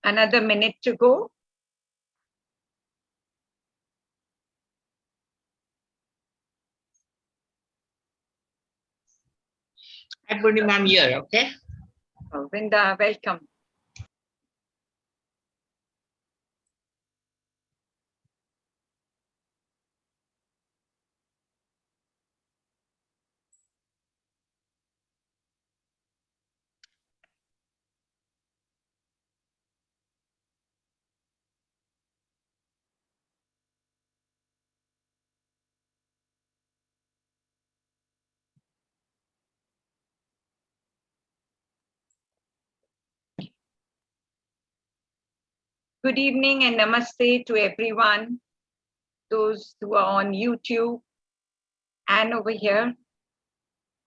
Another minute to go. Hi, Purnima, I'm here, okay? Oh, Vinda, welcome. Good evening and namaste to everyone, those who are on YouTube and over here.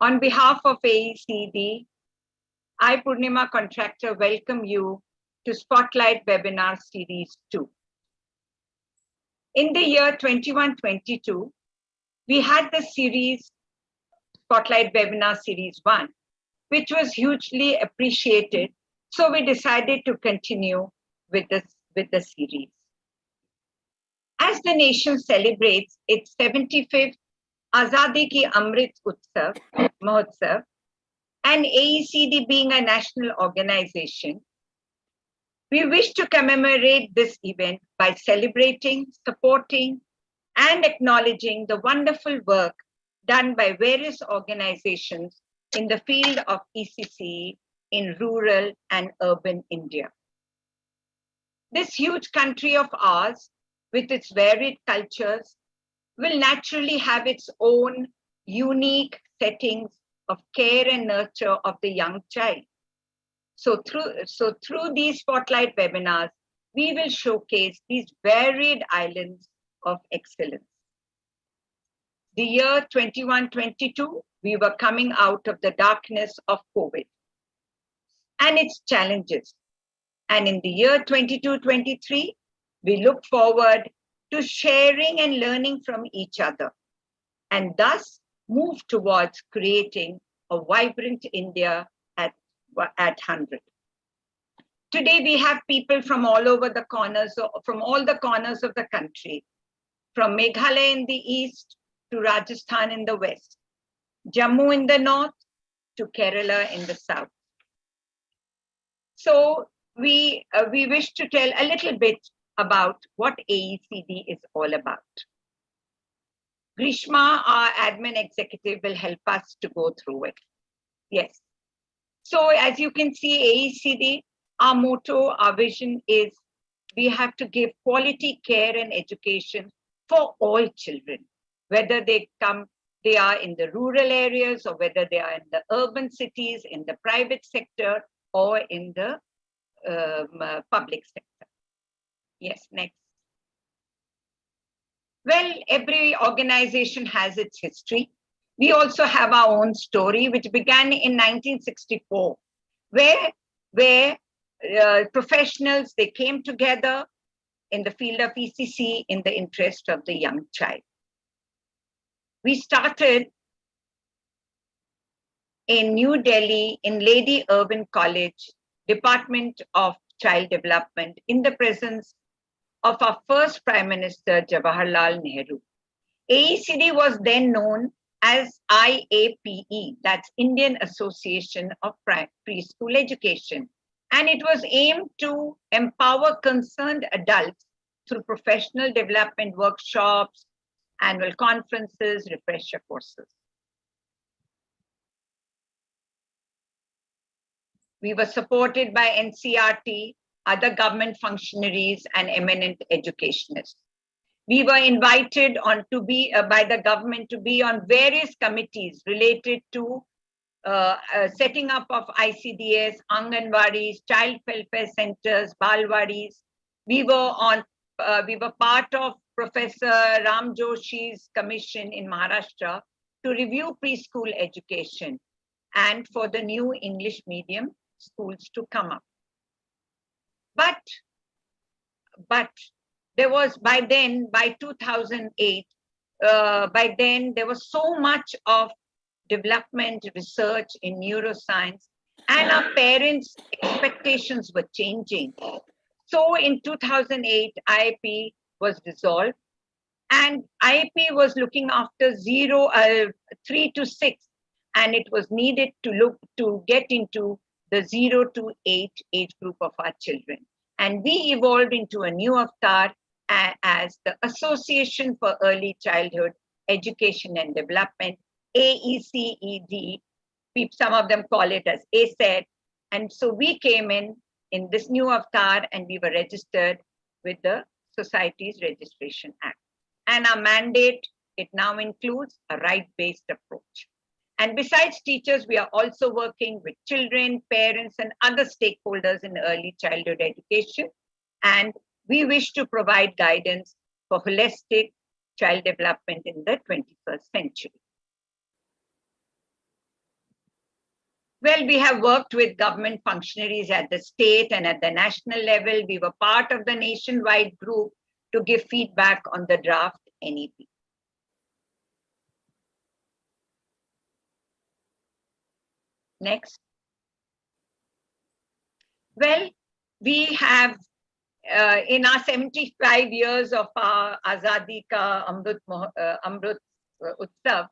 On behalf of AECD, I, Purnima Contractor, welcome you to Spotlight Webinar Series 2. In the year 21-22, we had the series Spotlight Webinar Series 1, which was hugely appreciated. So we decided to continue with the series. As the nation celebrates its 75th Azadi Ki Amrit Utsav, Mahotsav, and AECD being a national organization, we wish to commemorate this event by celebrating, supporting, and acknowledging the wonderful work done by various organizations in the field of ECCE in rural and urban India. This huge country of ours, with its varied cultures, will naturally have its own unique settings of care and nurture of the young child. So through these spotlight webinars, we will showcase these varied islands of excellence. The year 21-22, we were coming out of the darkness of COVID and its challenges. And in the year 22-23, we look forward to sharing and learning from each other, and thus move towards creating a vibrant India at 100. Today, we have people from all over the corners, from all the corners of the country, from Meghalaya in the east to Rajasthan in the west, Jammu in the north to Kerala in the south. So we wish to tell a little bit about what AECD is all about. Grishma, our admin executive, will help us to go through it. Yes. So as you can see, AECD, our motto, our vision is we have to give quality care and education for all children, whether they are in the rural areas or whether they are in the urban cities, in the private sector or in the public sector. Yes, next. Well, every organization has its history. We also have our own story, which began in 1964, where professionals, they came together in the field of ECC in the interest of the young child. We started in New Delhi in Lady Irwin College, Department of Child Development, in the presence of our first Prime Minister, Jawaharlal Nehru. AECD was then known as IAPE, that's Indian Association of Preschool Education. And it was aimed to empower concerned adults through professional development workshops, annual conferences, refresher courses. We were supported by NCRT, other government functionaries, and eminent educationists. We were invited on to be by the government to be on various committees related to setting up of ICDS, Anganwadis, child welfare centers, Balwadis. We were part of Professor Ram Joshi's commission in Maharashtra to review preschool education and for the new English medium schools to come up. But there was by 2008, by then there was so much of development research in neuroscience, and our parents' expectations were changing. So in 2008, IAP was dissolved, and IAP was looking after 3 to 6, and it was needed to get into the 0 to 8 age group of our children. And we evolved into a new avatar as the Association for Early Childhood Education and Development, AECED. Some of them call it as AECED. And so we came in this new avatar, and we were registered with the Societies Registration Act. And our mandate, it now includes a right-based approach. And besides teachers, we are also working with children, parents, and other stakeholders in early childhood education. And we wish to provide guidance for holistic child development in the 21st century. Well, we have worked with government functionaries at the state and at the national level. We were part of the nationwide group to give feedback on the draft NEP. Next. Well, we have, in our 75 years of our Azadi Ka Amrit Utsav,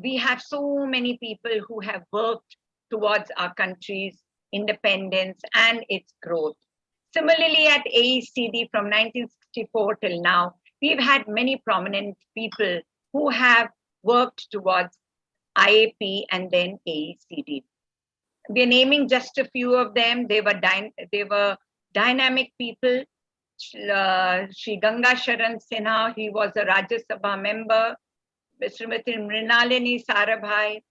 we have so many people who have worked towards our country's independence and its growth. Similarly, at AECD from 1964 till now, we've had many prominent people who have worked towards IAP and then AECD. We're naming just a few of them. They were dynamic people. Shri Ganga Sharan Sinha, he was a Rajya Sabha member. Srimati Mrinalini Sarabhai,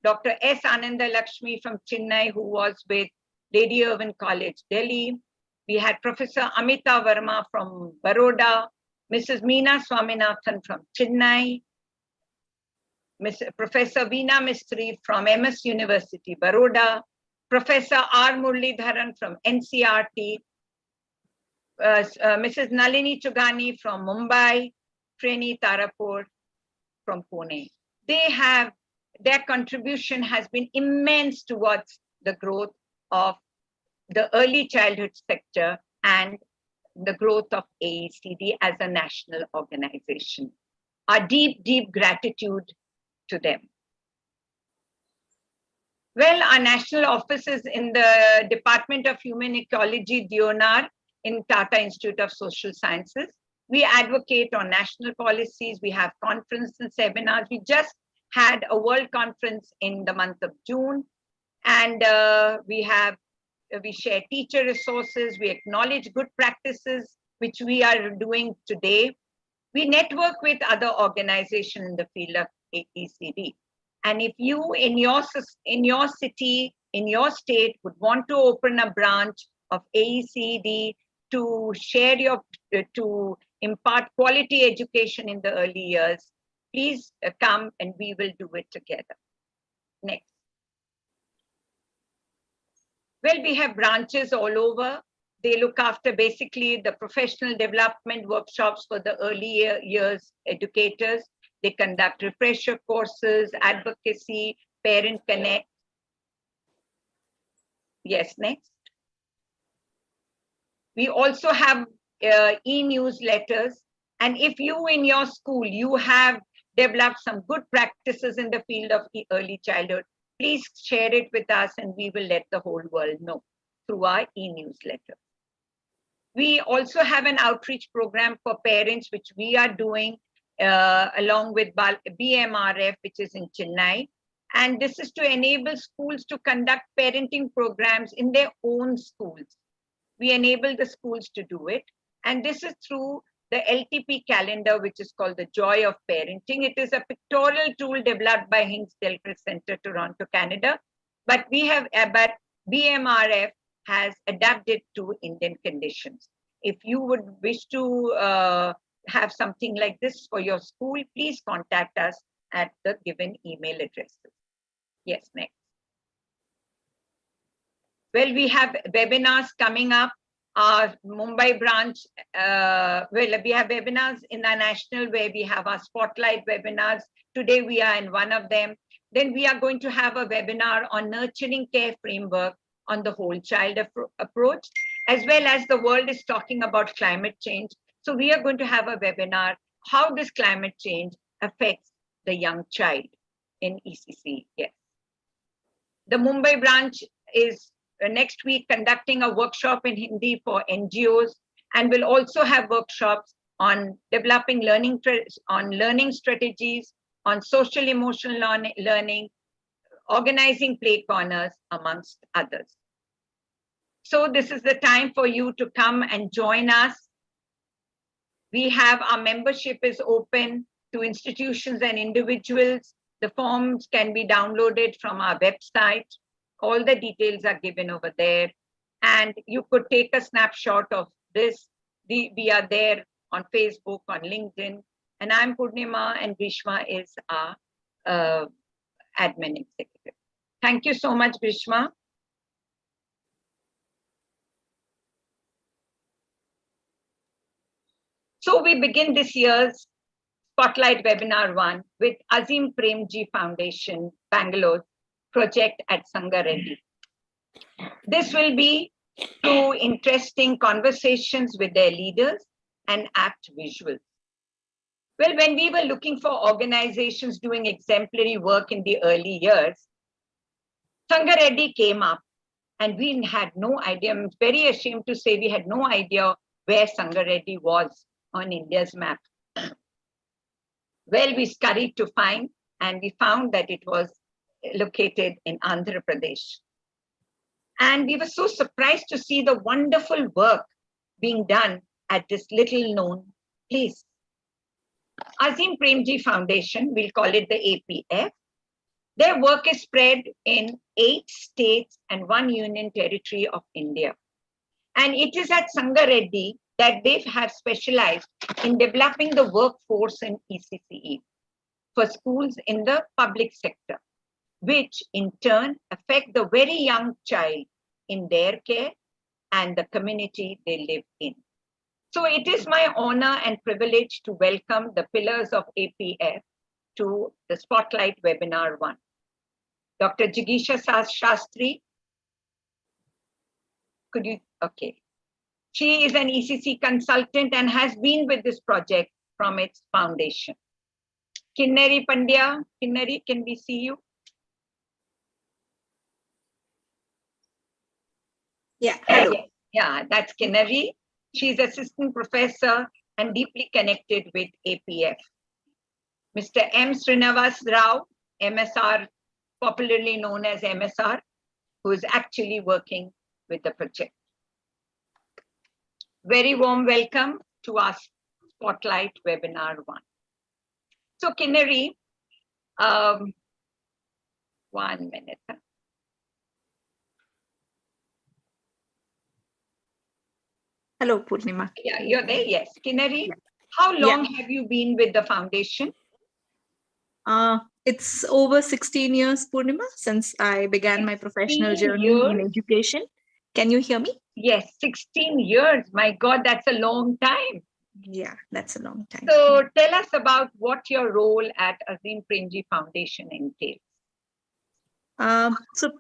Dr. S. Ananda Lakshmi from Chennai, who was with Lady Irwin College, Delhi. We had Professor Amita Verma from Baroda, Mrs. Meena Swaminathan from Chennai, Professor Veena Mistry from MS University, Baroda, Professor R. Muralidharan from NCRT, Mrs. Nalini Chugani from Mumbai, Treni Tarapur from Pune. Their contribution has been immense towards the growth of the early childhood sector and the growth of AECD as a national organization. Our deep, deep gratitude to them. Well, our national office is in the Department of Human Ecology, Deonar, in Tata Institute of Social Sciences. We advocate on national policies. We have conferences and seminars. We just had a world conference in the month of June, and we share teacher resources. We acknowledge good practices, which we are doing today. We network with other organizations in the field of AECD. And if you in your city, in your state would want to open a branch of AECD to to impart quality education in the early years, please come and we will do it together. Next. Well, we have branches all over. They look after basically the professional development workshops for the early years educators. They conduct refresher courses, advocacy, parent connect. Yes, next. We also have e-newsletters. And if you in your school, you have developed some good practices in the field of early childhood, please share it with us and we will let the whole world know through our e-newsletter. We also have an outreach program for parents, which we are doing along with BMRF, which is in Chennai. And this is to enable schools to conduct parenting programs in their own schools. We enable the schools to do it. And this is through the LTP calendar, which is called the Joy of Parenting. It is a pictorial tool developed by Hinks Delphi Center, Toronto, Canada. But BMRF has adapted to Indian conditions. If you would wish to have something like this for your school, please contact us at the given email addresses. Yes, next. Well, we have webinars coming up. Our Mumbai branch, we have webinars in our national where we have our spotlight webinars. Today we are in one of them. Then we are going to have a webinar on nurturing care framework on the whole child approach, as well as the world is talking about climate change. So we are going to have a webinar, how this climate change affects the young child in ECC. Yes. The Mumbai branch is next week conducting a workshop in Hindi for NGOs, and will also have workshops on developing learning strategies, on social emotional learning, organizing play corners, amongst others. So this is the time for you to come and join us. We have our membership is open to institutions and individuals. The forms can be downloaded from our website. All the details are given over there. And you could take a snapshot of this. We are there on Facebook, on LinkedIn. And I'm Purnima, and Grishma is our admin executive. Thank you so much, Grishma. So we begin this year's Spotlight Webinar 1 with Azim Premji Foundation, Bangalore project at Sangareddy. This will be through interesting conversations with their leaders and apt visuals. Well, when we were looking for organizations doing exemplary work in the early years, Sangareddy came up, and we had no idea. I'm very ashamed to say we had no idea where Sangareddy was on India's map. Well, we scurried to find, and we found that it was located in Andhra Pradesh. And we were so surprised to see the wonderful work being done at this little known place. Azim Premji Foundation, we'll call it the APF. Their work is spread in 8 states and 1 union territory of India. And it is at Sangareddy that they have specialized in developing the workforce in ECCE for schools in the public sector, which in turn affect the very young child in their care and the community they live in. So it is my honor and privilege to welcome the pillars of APF to the Spotlight Webinar 1. Dr. Jigisha Shastri, could you, okay. She is an ECC consultant and has been with this project from its foundation. Kinnari Pandya, Kinnari, can we see you? Yeah, hello. Yeah, that's Kinnari. She's assistant professor and deeply connected with APF. Mr. M. Srinivas Rao, MSR, popularly known as MSR, who is actually working with the project. Very warm welcome to our Spotlight Webinar 1. So Kinnari, 1 minute. Hello, Purnima. Yeah, you're there, yes. Kinnari, how long have you been with the foundation? It's over 16 years, Purnima, since I began my professional journey in education. Can you hear me? Yes, 16 years. My God, that's a long time. Yeah, that's a long time. So tell us about what your role at Azim Premji Foundation entails. So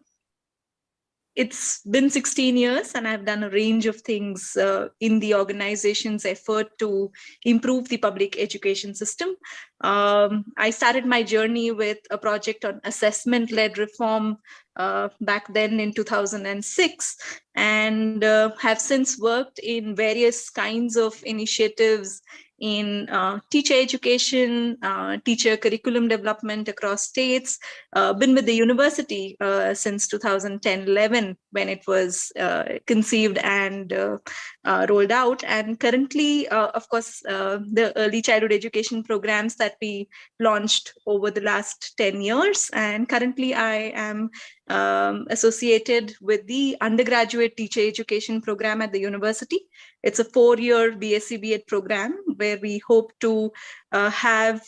it's been 16 years and I've done a range of things in the organization's effort to improve the public education system. I started my journey with a project on assessment-led reform back then in 2006, and have since worked in various kinds of initiatives in teacher education, teacher curriculum development across states, been with the university since 2010-11 when it was conceived and rolled out. And currently, of course, the early childhood education programs that we launched over the last 10 years. And currently I am associated with the undergraduate teacher education program at the university. It's a 4-year BSc B.Ed program where we hope to have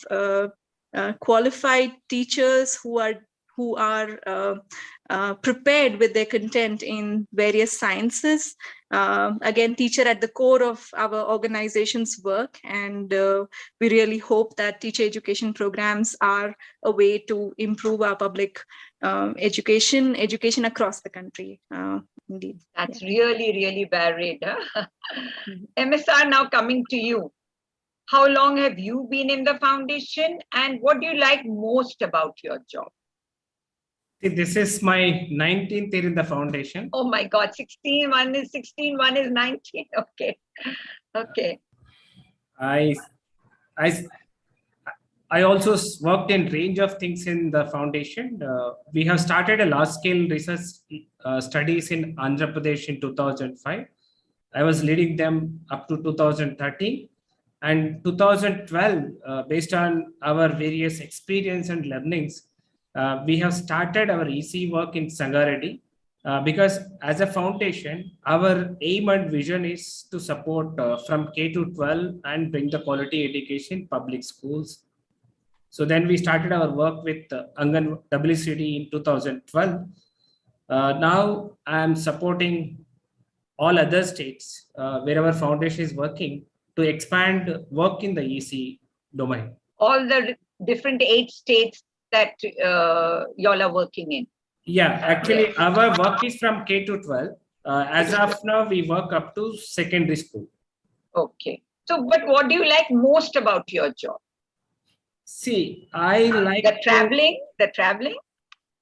qualified teachers who are prepared with their content in various sciences. Again, teacher at the core of our organization's work, and we really hope that teacher education programs are a way to improve our public education across the country. Indeed. That's really, really varied. Huh? MSR, now coming to you. How long have you been in the foundation and what do you like most about your job? See, this is my 19th year in the foundation. Oh my God, 16, one is 16, one is 19. Okay. Okay. I also worked in range of things in the foundation. We have started a large scale research studies in Andhra Pradesh in 2005. I was leading them up to 2013. And 2012, based on our various experience and learnings, we have started our EC work in Sangareddy because as a foundation, our aim and vision is to support from K to 12 and bring the quality education in public schools. So then we started our work with AECD in 2012. Now I'm supporting all other states where our foundation is working to expand work in the EC domain. All the different 8 states that y'all are working in. Yeah, actually our work is from K to 12. As of now, we work up to secondary school. Okay. So, but what do you like most about your job? See, I like the traveling.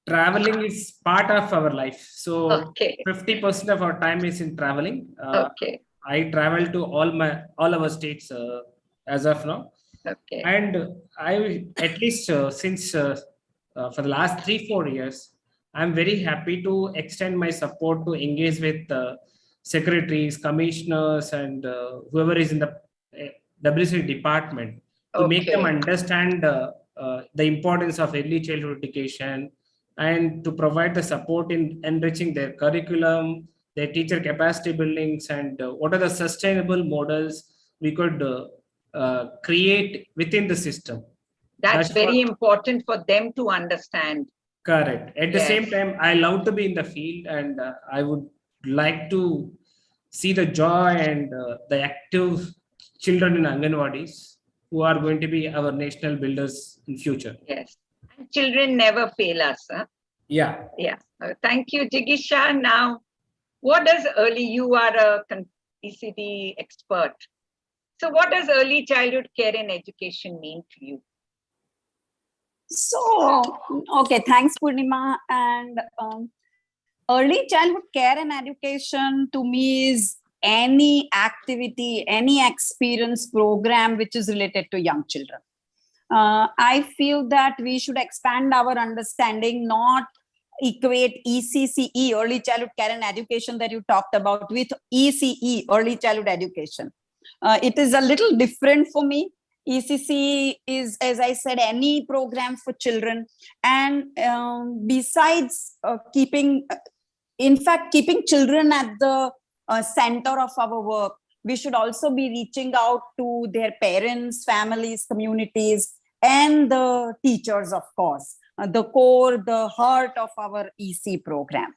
Traveling is part of our life. So okay. 50% of our time is in traveling. Okay. I travel to all our states as of now. Okay. And I, at least since for the last 3-4 years, I'm very happy to extend my support to engage with secretaries, commissioners, and whoever is in the WC department to make them understand the importance of early childhood education and to provide the support in enriching their curriculum, their teacher capacity buildings, and what are the sustainable models we could create within the system. That's very important for them to understand. Correct. At the same time, I love to be in the field, and I would like to see the joy and the active children in Anganwadis who are going to be our national builders in future. Yes. Children never fail us. Huh? Yeah. Yeah. Thank you, Jigisha. Now, what does you are a ECD expert. So what does early childhood care and education mean to you? So, okay, thanks, Purnima. And early childhood care and education to me is any activity, any experience program which is related to young children. I feel that we should expand our understanding, not equate ECCE, early childhood care and education that you talked about, with ECE, early childhood education. It is a little different for me. ECC is, as I said, any program for children. And besides keeping children at the center of our work, we should also be reaching out to their parents, families, communities, and the teachers, of course, the core, the heart of our EC program.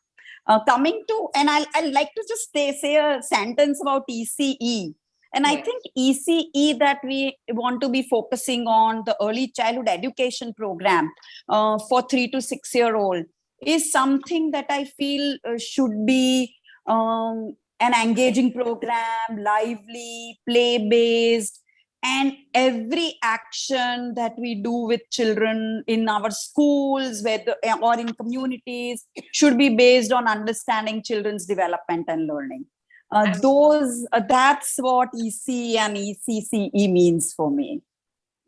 Coming to, and I'd like to just say a sentence about ECE. And I think ECE that we want to be focusing on, the early childhood education program for 3 to 6 year old, is something that I feel should be an engaging program, lively, play-based, and every action that we do with children in our schools or in communities should be based on understanding children's development and learning. That's what EC and ECCE means for me.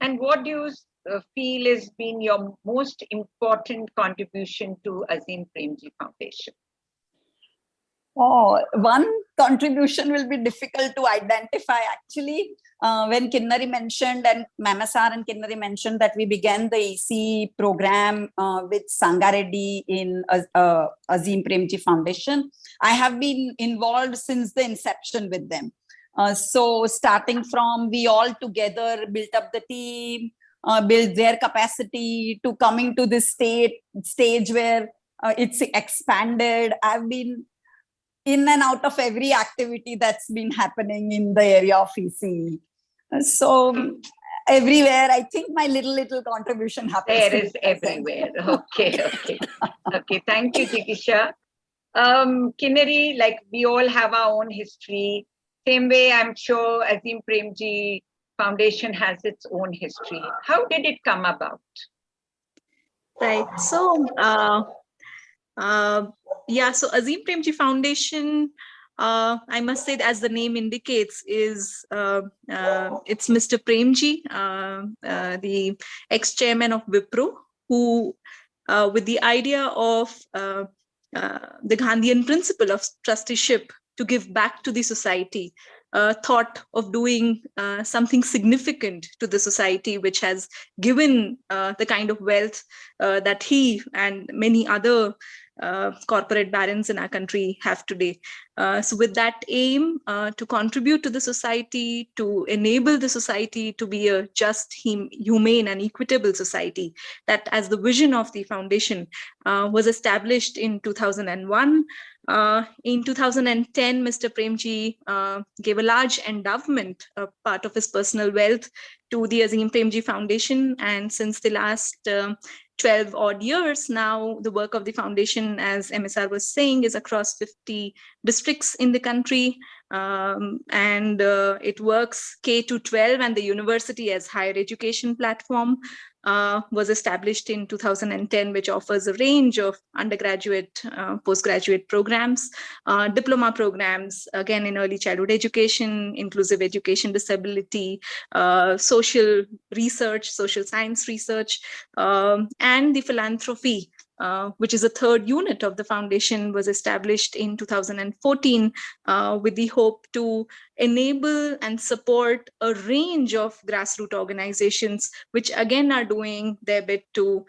And what do you feel has been your most important contribution to Azim Premji Foundation? Oh, one contribution will be difficult to identify. Actually, when Kinnari mentioned, and Mamasar and Kinnari mentioned that we began the EC program with Sangareddy in Azim Premji Foundation, I have been involved since the inception with them. So starting from we all together built up the team, build their capacity, to coming to this stage where it's expanded. I've been in and out of every activity that's been happening in the area of ECE. So everywhere, I think my little contribution happens. There is everywhere. Okay. Thank you, Jigisha. Kinnari, like we all have our own history. Same way, I'm sure Azim Premji Foundation has its own history. How did it come about? Right. So, yeah, so Azim Premji Foundation, I must say, as the name indicates, is it's Mr. Premji, the ex-chairman of Wipro, who, with the idea of the Gandhian principle of trusteeship to give back to the society, thought of doing something significant to the society, which has given the kind of wealth that he and many other corporate barons in our country have today. So with that aim to contribute to the society, to enable the society to be a just, humane and equitable society, that as the vision of the foundation was established in 2001. In 2010, Mr. Premji gave a large endowment, part of his personal wealth, to the Azim Premji Foundation. And since the last 12 odd years now, the work of the foundation, as MSR was saying, is across 50 districts in the country. And it works K to 12, and the university as higher education platform was established in 2010, which offers a range of undergraduate, postgraduate programs, diploma programs, again in early childhood education, inclusive education, disability, social research, social science research, and the philanthropy, which is a third unit of the foundation, was established in 2014 with the hope to enable and support a range of grassroots organizations, which again are doing their bit to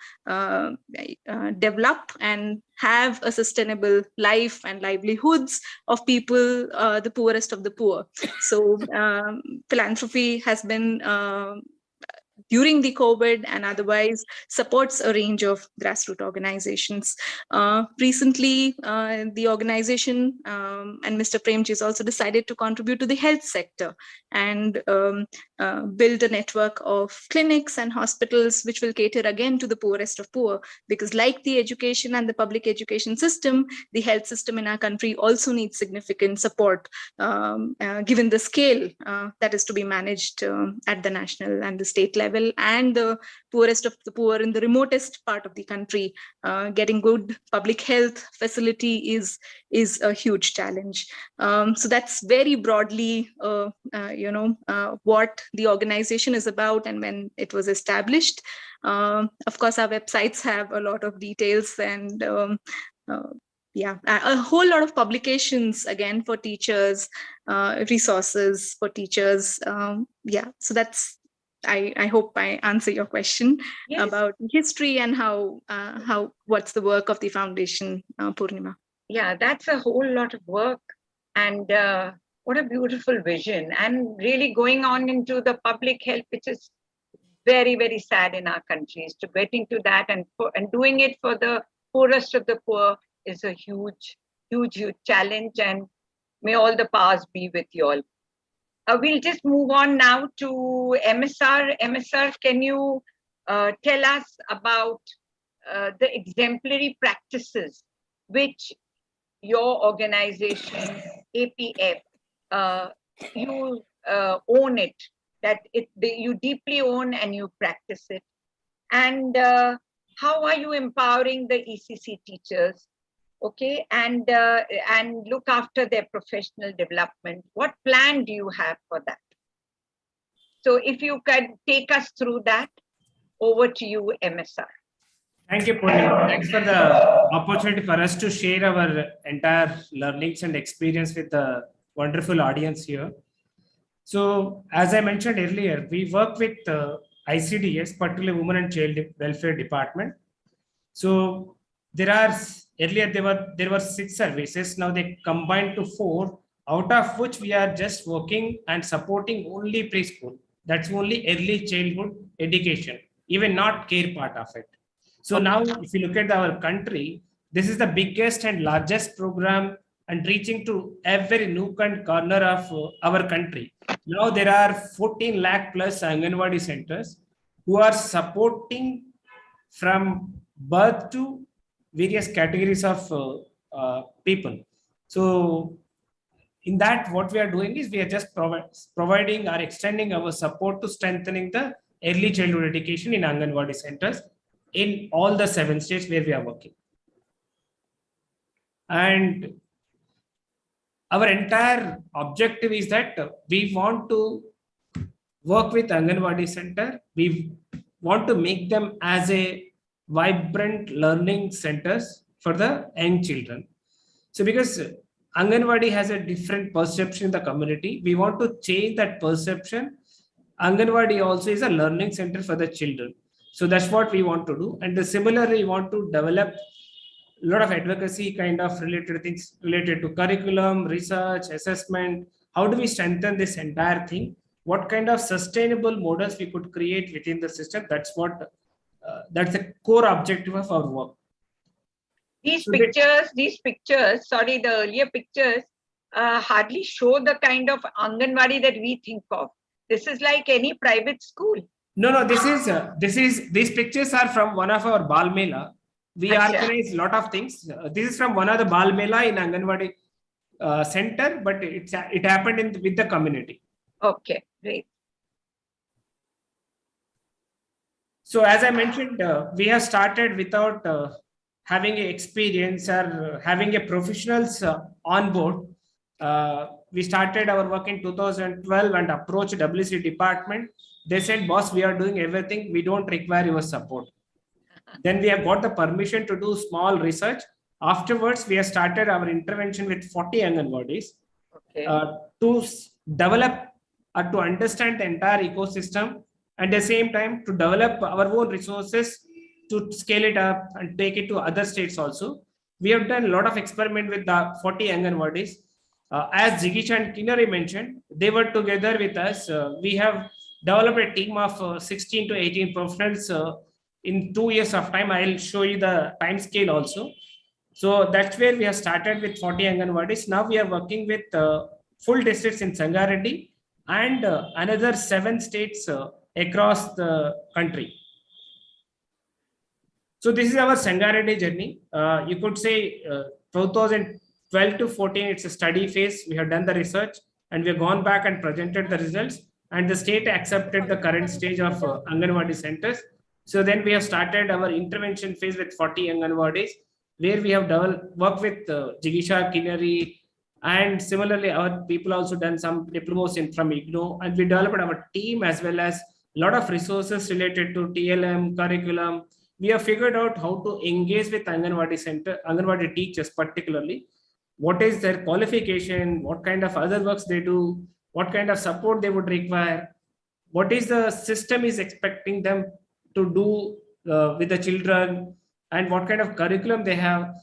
develop and have a sustainable life and livelihoods of people, the poorest of the poor. So philanthropy has been during the COVID and otherwise supports a range of grassroots organizations. Recently, the organization and Mr. Premji has also decided to contribute to the health sector and build a network of clinics and hospitals which will cater again to the poorest of poor, because like the education and the public education system, the health system in our country also needs significant support given the scale that is to be managed at the national and the state level, and the poorest of the poor in the remotest part of the country. Getting good public health facility is a huge challenge. So that's very broadly, what the organization is about and when it was established. Of course, our websites have a lot of details and a whole lot of publications again for teachers, resources for teachers. So that's, I hope I answer your question. Yes. About history and how what's the work of the foundation, Purnima. Yeah, that's a whole lot of work, and what a beautiful vision, and really going on into the public health, which is very, very sad in our countries, to get into that and doing it for the poorest of the poor is a huge, huge, huge challenge, and may all the powers be with you all. We'll just move on now to MSR. MSR, can you tell us about the exemplary practices which your organization, APF, you own it, that you deeply own and you practice it? And how are you empowering the ECC teachers? Okay, and look after their professional development? What plan do you have for that? So if you can take us through that, over to you, MSR. Thank you, Purnima. Thanks for the opportunity for us to share our entire learnings and experience with the wonderful audience here. So as I mentioned earlier, we work with ICDS, particularly Women and Child Welfare Department. So earlier there were 6 services. Now they combined to 4, out of which we are just working and supporting only preschool. That's only early childhood education, even not care part of it. So now if you look at our country, this is the biggest and largest program and reaching to every nook and corner of our country. Now there are 14 lakh plus Sangareddy centers who are supporting from birth to various categories of people. So in that, what we are doing is we are just providing or extending our support to strengthening the early childhood education in Anganwadi centers in all the 7 states where we are working. And our entire objective is that we want to work with Anganwadi center. We want to make them as a vibrant learning centers for the young children. So because Anganwadi has a different perception in the community, we want to change that perception. Anganwadi also is a learning center for the children. So that's what we want to do. And similarly, we want to develop a lot of advocacy kind of related things related to curriculum, research, assessment. How do we strengthen this entire thing? What kind of sustainable models we could create within the system? That's what, that's the core objective of our work. These pictures, sorry, the earlier pictures hardly show the kind of Anganwadi that we think of. This is like any private school. No, these pictures are from one of our Bal Mela. We organize a lot of things. This is from one of the Bal Mela in Anganwadi center, but it happened with the community. Okay, great. So as I mentioned, we have started without having an experience or having a professionals on board. We started our work in 2012 and approached WC department. They said, boss, we are doing everything. We don't require your support. Then we have got the permission to do small research. Afterwards, we have started our intervention with 40 Anganwadis to develop or to understand the entire ecosystem, and at the same time to develop our own resources to scale it up and take it to other states also. We have done a lot of experiment with the 40 Anganwadis. As Jigisha and Kinnari mentioned, they were together with us. We have developed a team of 16 to 18 professionals in 2 years of time. I'll show you the time scale also. So that's where we have started with 40 Anganwadis. Now we are working with full districts in Sangareddy and another 7 states across the country. So this is our Sangareddy journey. You could say 2012 to 14, it's a study phase. We have done the research and we have gone back and presented the results, and the state accepted the current stage of Anganwadi centers. So then we have started our intervention phase with 40 Anganwadis, where we have worked with Jigisha, Kinnari, and similarly our people also done some diplomas from IGNO, and we developed our team as well as a lot of resources related to TLM, curriculum. We have figured out how to engage with Anganwadi teachers particularly. What is their qualification, what kind of other works they do, what kind of support they would require, what is the system is expecting them to do with the children, and what kind of curriculum they have.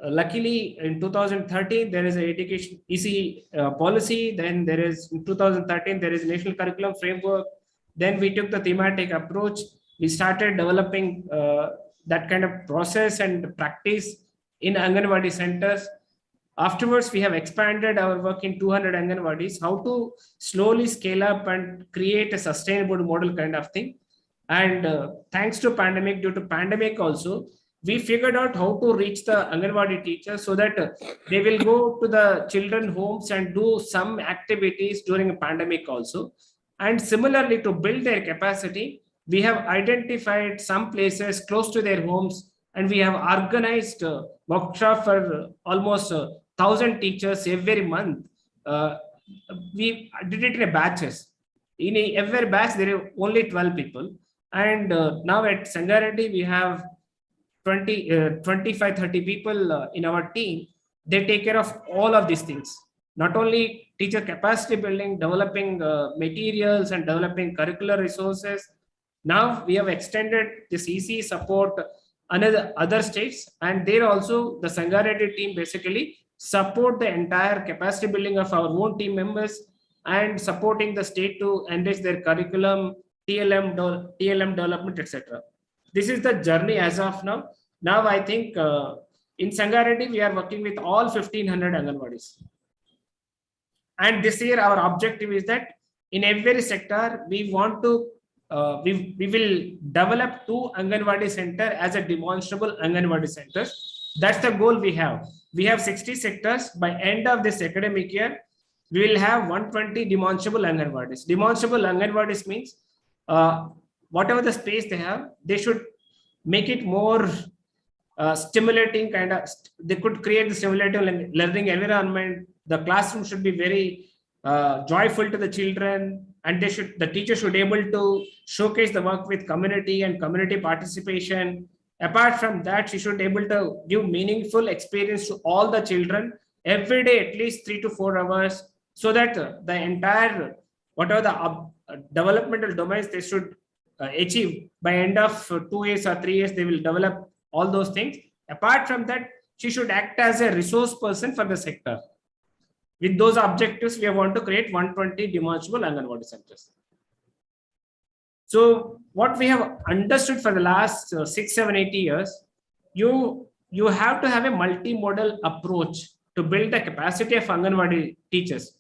Luckily, in 2013, there is an education ECE policy. Then there is, in 2013, there is a national curriculum framework. Then we took the thematic approach. We started developing that kind of process and practice in Anganwadi centers. Afterwards, we have expanded our work in 200 Anganwadis, how to slowly scale up and create a sustainable model kind of thing. And thanks to pandemic, due to pandemic also, we figured out how to reach the Anganwadi teachers so that they will go to the children homes and do some activities during a pandemic also. And similarly, to build their capacity, we have identified some places close to their homes, and we have organized workshop for almost 1,000 teachers every month. We did it in batches. In every batch, there are only 12 people. And now at Sangareddy, we have 25-30 people in our team. They take care of all of these things. Not only teacher capacity building, developing materials and developing curricular resources. Now we have extended this ECE support other states, and there also the Sangareddy team basically support the entire capacity building of our own team members and supporting the state to enrich their curriculum, TLM development, etc. This is the journey as of now. Now I think in Sangareddy we are working with all 1,500 Anganwadis. And this year our objective is that in every sector we want to we will develop 2 Anganwadi center as a demonstrable Anganwadi centers. That's the goal we have. we have 60 sectors. By end of this academic year, we will have 120 demonstrable Anganwadis. Demonstrable Anganwadis means whatever the space they have, they should make it more stimulating kind of, they could create the stimulating learning environment. The classroom should be very joyful to the children, and the teacher should be able to showcase the work with community and community participation. Apart from that, she should be able to give meaningful experience to all the children every day, at least 3 to 4 hours, so that the entire, whatever the developmental domains they should achieve by end of 2 years or 3 years, they will develop all those things. Apart from that, she should act as a resource person for the sector. With those objectives, we want to create 120 demonstrable Anganwadi centers. So what we have understood for the last 6, 7, 8 years, you have to have a multimodal approach to build the capacity of Anganwadi teachers.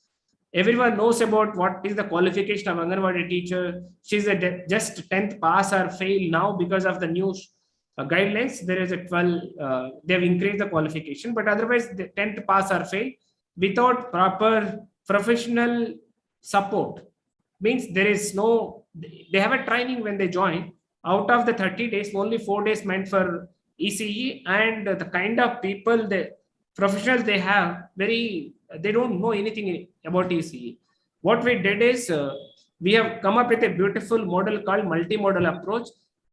Everyone knows about what is the qualification of Anganwadi teacher. She's just 10th pass or fail now because of the new guidelines. There is a 12, they've increased the qualification, but otherwise the 10th pass or fail without proper professional support. Means there is no, they have a training when they join. Out of the 30 days, only 4 days meant for ECE, and the kind of people, the professionals they have, they don't know anything about ECE. What we did is, we have come up with a beautiful model called multimodal approach.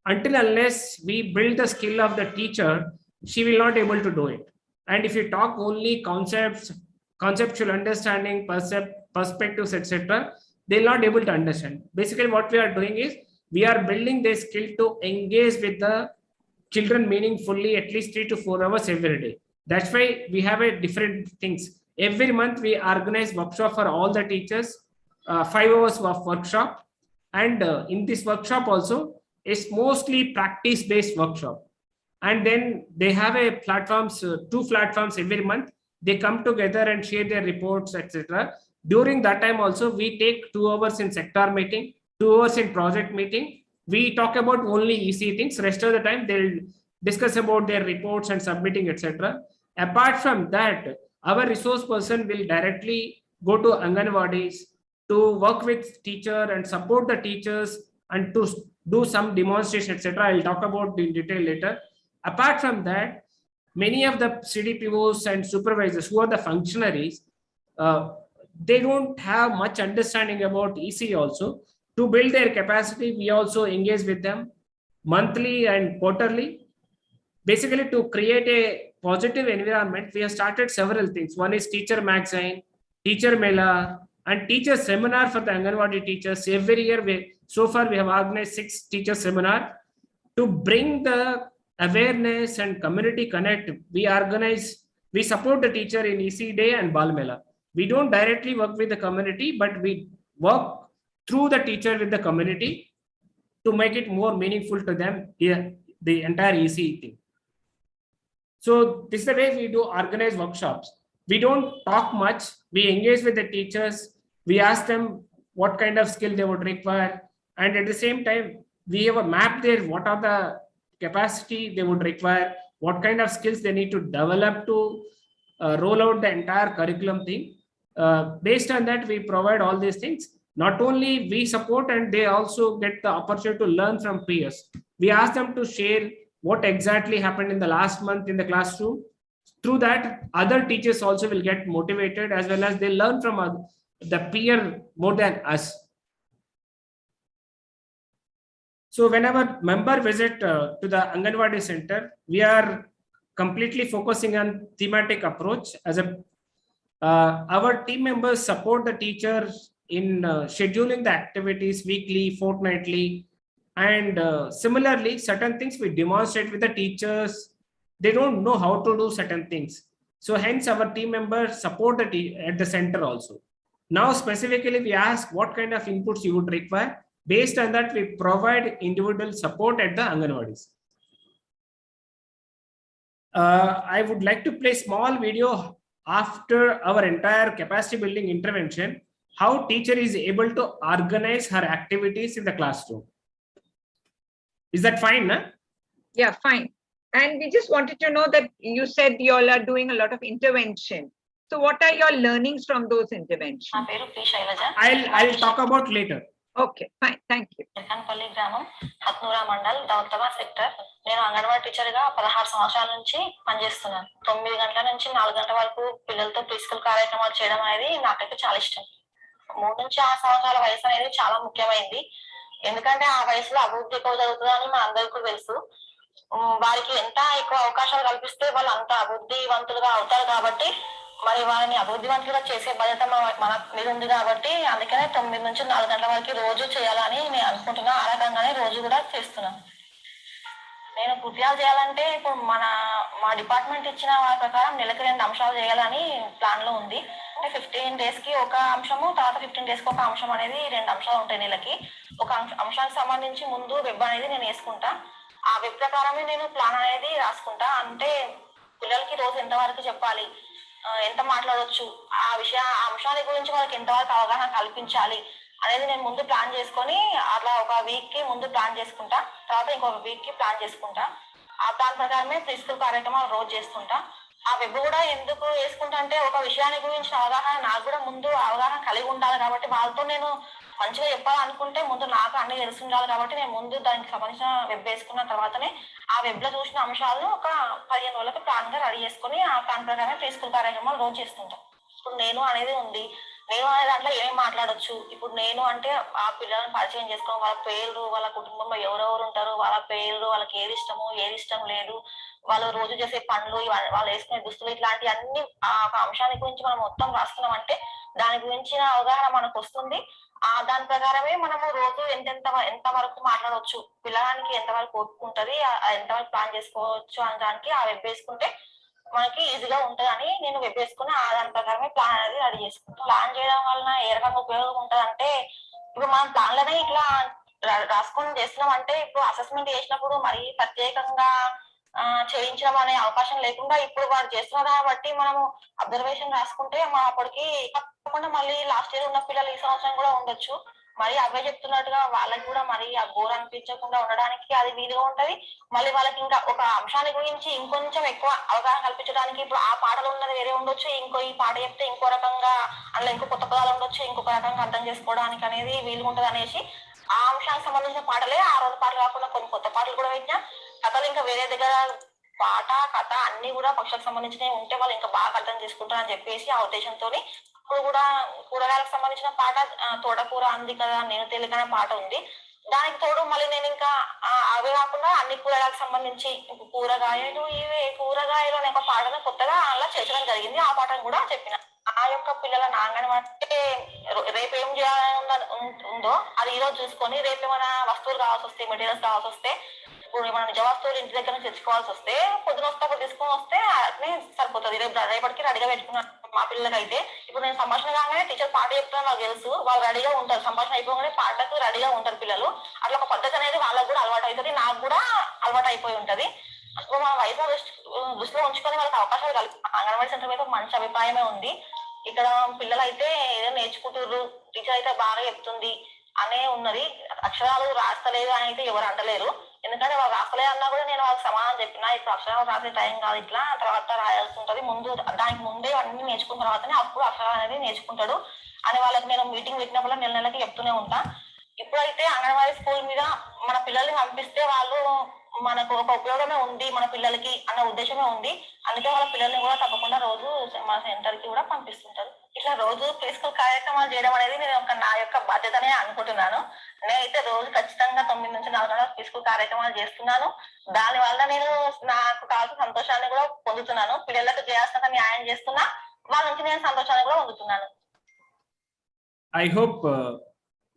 Until unless we build the skill of the teacher, she will not be able to do it. And if you talk only concepts, conceptual understanding, perspectives, etc., they'll not be able to understand. Basically, what we are doing is, we are building their skill to engage with the children meaningfully at least 3 to 4 hours every day. That's why we have a different things. Every month we organize workshop for all the teachers, 5 hours of workshop. And in this workshop also, it's mostly practice-based workshop. And then they have a platforms, 2 platforms every month. They come together and share their reports, etc. During that time also, we take 2 hours in sector meeting, 2 hours in project meeting. We talk about only EC things. Rest of the time, they'll discuss about their reports and submitting, etc. Apart from that, our resource person will directly go to Anganwadis to work with teacher and support the teachers and to do some demonstration, etc. I'll talk about in detail later. Apart from that, many of the CDPOs and supervisors who are the functionaries, they don't have much understanding about EC also. To build their capacity, we also engage with them monthly and quarterly. Basically, to create a positive environment, we have started several things. One is teacher magazine, teacher mela, and teacher seminar for the Anganwadi teachers. Every year, so far we have organized 6 teacher seminar to bring the awareness and community connect. We support the teacher in EC Day and Bal Mela. We don't directly work with the community, but we work through the teacher with the community to make it more meaningful to them, the entire EC thing. So this is the way we do organize workshops. We don't talk much. We engage with the teachers. We ask them what kind of skill they would require. And at the same time, we have a map there. What are the capacity they would require? What kind of skills they need to develop to roll out the entire curriculum thing. Based on that, we provide all these things. Not only we support, and they also get the opportunity to learn from peers. We ask them to share what exactly happened in the last month in the classroom. Through that, other teachers also will get motivated, as well as they learn from the peer more than us. So whenever member visit to the Anganwadi center, we are completely focusing on thematic approach. As our team members support the teachers in scheduling the activities weekly, fortnightly, and similarly, certain things we demonstrate with the teachers. They don't know how to do certain things. So hence our team members support at the center also. Now specifically, we ask what kind of inputs you would require. Based on that, we provide individual support at the Anganwadis. I would like to play small video after our entire capacity building intervention, how teacher is able to organize her activities in the classroom. Is that fine? Huh? Yeah, fine. And we just wanted to know that you said you all are doing a lot of intervention. So what are your learnings from those interventions? I'll talk about later. Okay, fine. Thank you. Pali Gramam, Hatnura Mandal, Dautava sector. నేను anganwadi teacher గా 16 సంవత్సరాల నుంచి పనిచేస్తున్నాను. 9 గంటల నుంచి 4 గంటల వరకు పిల్లలతో ప్రీస్కూల్ కార్యక్రమాలు చేయడం అనేది నాకైతే చాలా ఇష్టం. 3 నుంచి 6 సంవత్సరాల వయసు అనేది చాలా ముఖ్యమైనది. ఎందుకంటే ఆ వయసులో అభివృద్ధి ఎక్కువ జరుగుతుందని మన అందరికీ తెలుసు. వారికి ఎంత ఎక్కువ అవకాశాలు కల్పిస్తే వాళ్ళు అంత అభివృద్ధివంతులుగా అవుతారు కాబట్టి మరి వారిని అభివృద్ధివంతులుగా చేసే బాధ్యత మన మీద ఉంది కాబట్టి అందుకనే 9 నుంచి 4 గంటల వరకు రోజు చేయాలని నేను అనుకుంటున్నా. ఆ రకంగానే రోజు కూడా చేస్తున్నాను. నేను కృత్యాలు చేయాలంటే ఇప్పుడు మా డిపార్ట్మెంట్ ఇచ్చిన వారి ప్రకారం నెలకి 2 అంశాలు చేయాలని ప్లాన్ లో ఉంది. అంటే 15 days కి ఒక అంశము, తర్వాత 15 days కి ఒక అంశం అనేది 2 అంశాలు ఉంటాయి నెలకి. ఒక అంశానికి సంబంధించి ముందు వెబ్ అనేది నేను వేసుకుంటా. ఆ వెబ్ ప్రకారమే నేను ప్లాన్ అనేది రాసుకుంటా. అంటే పిల్లలకి రోజు ఎంతవరకు చెప్పాలి, ఎంత మాట్లాడవచ్చు, ఆ అంశాల గురించి వాళ్ళకి ఎంతవరకు అవగాహన కల్పించాలి అనేది నేను ముందు ప్లాన్ చేసుకొని అట్లా ఒక వీక్ కి ముందు ప్లాన్ చేసుకుంటా. తర్వాత ఇంకొక వీక్ కి ప్లాన్ చేసుకుంటా. ఆ ప్లాన్ ప్రకారమే ప్రీస్కూల్ కార్యక్రమాలు రోజు చేస్తుంటా. ఆ వెబ్ కూడా ఎందుకు వేసుకుంటా అంటే ఒక విషయాన్ని గురించిన అవగాహన నాకు కూడా ముందు అవగాహన కలిగి ఉండాలి కాబట్టి వాళ్ళతో నేను మంచిగా చెప్పాలనుకుంటే ముందు నాకు అన్ని తెలిసి ఉండాలి కాబట్టి నేను ముందు దానికి సంబంధించిన వెబ్ వేసుకున్న తర్వాతనే ఆ వెబ్ లో చూసిన అంశాలను ఒక 15 రోజులకు ప్లాన్ గా రెడీ చేసుకుని ఆ ప్లాన్ ప్రకారమే ప్రీస్కూల్ కార్యక్రమాలు రోజు చేస్తుంటాం. ఇప్పుడు నేను అనేది ఉంది. నేను అనే దాంట్లో ఏమేమి మాట్లాడొచ్చు, ఇప్పుడు నేను అంటే ఆ పిల్లలను పరిచయం చేసుకోవడం, వాళ్ళ పేర్లు, వాళ్ళ కుటుంబంలో ఎవరెవరు ఉంటారు, వాళ్ళ పేర్లు, వాళ్ళకి ఏది ఇష్టము ఏది ఇష్టం లేదు, వాళ్ళు రోజు చేసే పనులు, వాళ్ళు వేసుకునే దుస్తులు, ఇట్లాంటి అన్ని ఆ అంశాన్ని గురించి మనం మొత్తం రాసుకున్నాం అంటే దాని గురించిన అవగాహన మనకు వస్తుంది. దాని ప్రకారమే మనము రోజు ఎంత వరకు మాట్లాడవచ్చు, పిల్లగానికి ఎంతవరకు ఒప్పుకుంటది, ఎంతవరకు ప్లాన్ చేసుకోవచ్చు అనే దానికి ఆ వెబ్ వేసుకుంటే మనకి ఈజీగా ఉంటది అని నేను వెబ్ వేసుకుని దాని ప్రకారమే ప్లాన్ అనేది రెడీ చేసుకుంటాం. ప్లాన్ చేయడం వలన ఏ రకంగా ఉపయోగం ఉంటది అంటే ఇప్పుడు మనం ప్లాన్ లోనే ఇట్లా రాసుకొని చేస్తున్నాం అంటే ఇప్పుడు అసెస్మెంట్ చేసినప్పుడు మరి ప్రత్యేకంగా చేయించడం అనే అవకాశం లేకుండా ఇప్పుడు వారు చేస్తున్నారు కాబట్టి మనము అబ్జర్వేషన్ రాసుకుంటే మనం అప్పటికి తప్పకుండా మళ్ళీ లాస్ట్ ఇయర్ ఉన్న పిల్లలు ఈ సంవత్సరం కూడా ఉండొచ్చు. మరి అవే చెప్తున్నట్టుగా వాళ్ళకి కూడా మరి ఆ బోర్ అనిపించకుండా ఉండడానికి అది వీలుగా ఉంటది. మళ్ళీ వాళ్ళకి ఇంకా ఒక అంశాన్ని గురించి ఇంకొంచెం ఎక్కువ అవగాహన కల్పించడానికి ఇప్పుడు ఆ పాటలు ఉన్నది వేరే ఉండొచ్చు, ఈ పాట చెప్తే ఇంకో రకంగా అందులో ఇంకో కొత్త పదాలు ఉండొచ్చు, ఇంకొక రకంగా అర్థం చేసుకోవడానికి అనేది వీలుగా ఉంటది అనేసి ఆ అంశానికి సంబంధించిన పాటలే ఆ రోజు పాటలు కాకుండా కొన్ని కొత్త పాటలు కూడా పెట్టినా, కథలు ఇంకా వేరే దగ్గర పాట కథ అన్ని కూడా పక్షులకు సంబంధించినవి ఉంటే వాళ్ళు ఇంకా బాగా అర్థం చేసుకుంటారని చెప్పేసి ఆ ఉద్దేశంతో ఇప్పుడు కూడా కూరగాయలకు సంబంధించిన పాట తోటకూర అంది కదా నేను తెలియకనే పాట ఉంది. దానికి తోడు మళ్ళీ నేను ఇంకా అవే కాకుండా అన్ని కూరగాయలకు సంబంధించి కూరగాయలు అనే ఒక పాటను కొత్తగా అలా చేర్చడం జరిగింది. ఆ పాటను కూడా చెప్పిన. ఆ యొక్క పిల్లల నాంగని అంటే రేపు ఏం చేయాలని ఉందో అది ఈ రోజు చూసుకొని రేపు ఏమైనా వస్తువులు కావాల్సి వస్తే, మెటీరియల్స్ కావాల్సి వస్తే, ఇప్పుడు మనం నిజ వస్తువులు ఇంటి దగ్గర నుంచి తెచ్చుకోవాల్సి వస్తే పొద్దున వస్తే అప్పుడు తీసుకొని వస్తే అట్నే సరిపోతుంది. రేపటికి రెడీగా పెట్టుకున్నాను. మా పిల్లలకి అయితే ఇప్పుడు నేను సంభాషణ కాగానే టీచర్ పాట చెప్తున్నా నాకు తెలుసు, వాళ్ళు రెడీగా ఉంటారు. సంభాషణ అయిపోగానే పాటకు రెడీగా ఉంటారు పిల్లలు. అట్లా ఒక పద్ధతి అనేది వాళ్ళకు కూడా అలవాటు అవుతుంది, నాకు కూడా అలవాటు అయిపోయి ఉంటది. మన వయసు దృష్టిలో ఉంచుకొని వాళ్ళకి అవకాశాలు అంగన్వాడీ సెంటర్ మీద మంచి అభిప్రాయమే ఉంది. ఇక్కడ పిల్లలు అయితే ఏదో నేర్చుకుంటుర్రు, టీచర్ అయితే బాగా చెప్తుంది అనే ఉన్నది. అక్షరాలు రాస్తలేదు అని అయితే ఎవరు అంటలేరు. ఎందుకంటే వాళ్ళు రాస్తలేదు అన్నా కూడా నేను వాళ్ళకి సమాధానం చెప్పినా ఇప్పుడు అక్షరాలు రాసే టైం కాదు, ఇట్లా తర్వాత రాయాల్సి ఉంటుంది, దానికి ముందే అన్ని నేర్చుకున్న తర్వాతనే అప్పుడు అక్షరాలు అనేది నేర్చుకుంటాడు అని వాళ్ళకి నేను మీటింగ్ పెట్టినప్పుడు నెలకి చెప్తూనే ఉంటా. ఇప్పుడైతే అంగన్వాడీ స్కూల్ మీద మన పిల్లల్ని పంపిస్తే వాళ్ళు మనకు ఒక ఉపయోగమే ఉంది మన పిల్లలకి అన్న ఉద్దేశమే ఉంది. అందుకే వాళ్ళ పిల్లల్ని కూడా తప్పకుండా రోజు మన సెంటర్ కి కూడా పంపిస్తుంటారు. ఇట్లా రోజు ప్రీస్కూల్ కార్యక్రమాలు చేయడం అనేది నేను నా యొక్క బాధ్యతనే అనుకుంటున్నాను. నేనైతే రోజు ఖచ్చితంగా 9 నుంచి 4 గంటల ప్రీస్కూల్ కార్యక్రమాలు చేస్తున్నాను. దాని వల్ల నేను నాకు కావాల్సిన సంతోషాన్ని కూడా పొందుతున్నాను. పిల్లలకు చేయాల్సిన న్యాయం చేస్తున్నా, వాళ్ళ నుంచి నేను సంతోషాన్ని కూడా పొందుతున్నాను. I hope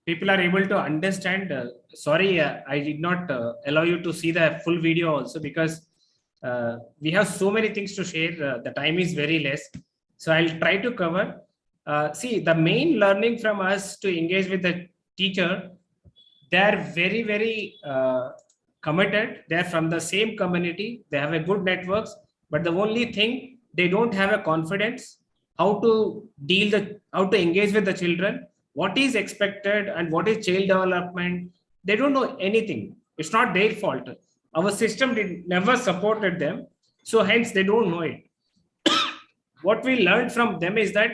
people are able to understand. Sorry, I did not allow you to see the full video also because we have so many things to share. The time is very less. So I'll try to cover. See, the main learning from us to engage with the teacher, they are very, very committed. They are from the same community. They have a good networks, but the only thing, they don't have a confidence how to engage with the children, what is expected and what is child development. They don't know anything. It's not their fault. our system never supported them. So hence they don't know it. What we learned from them is that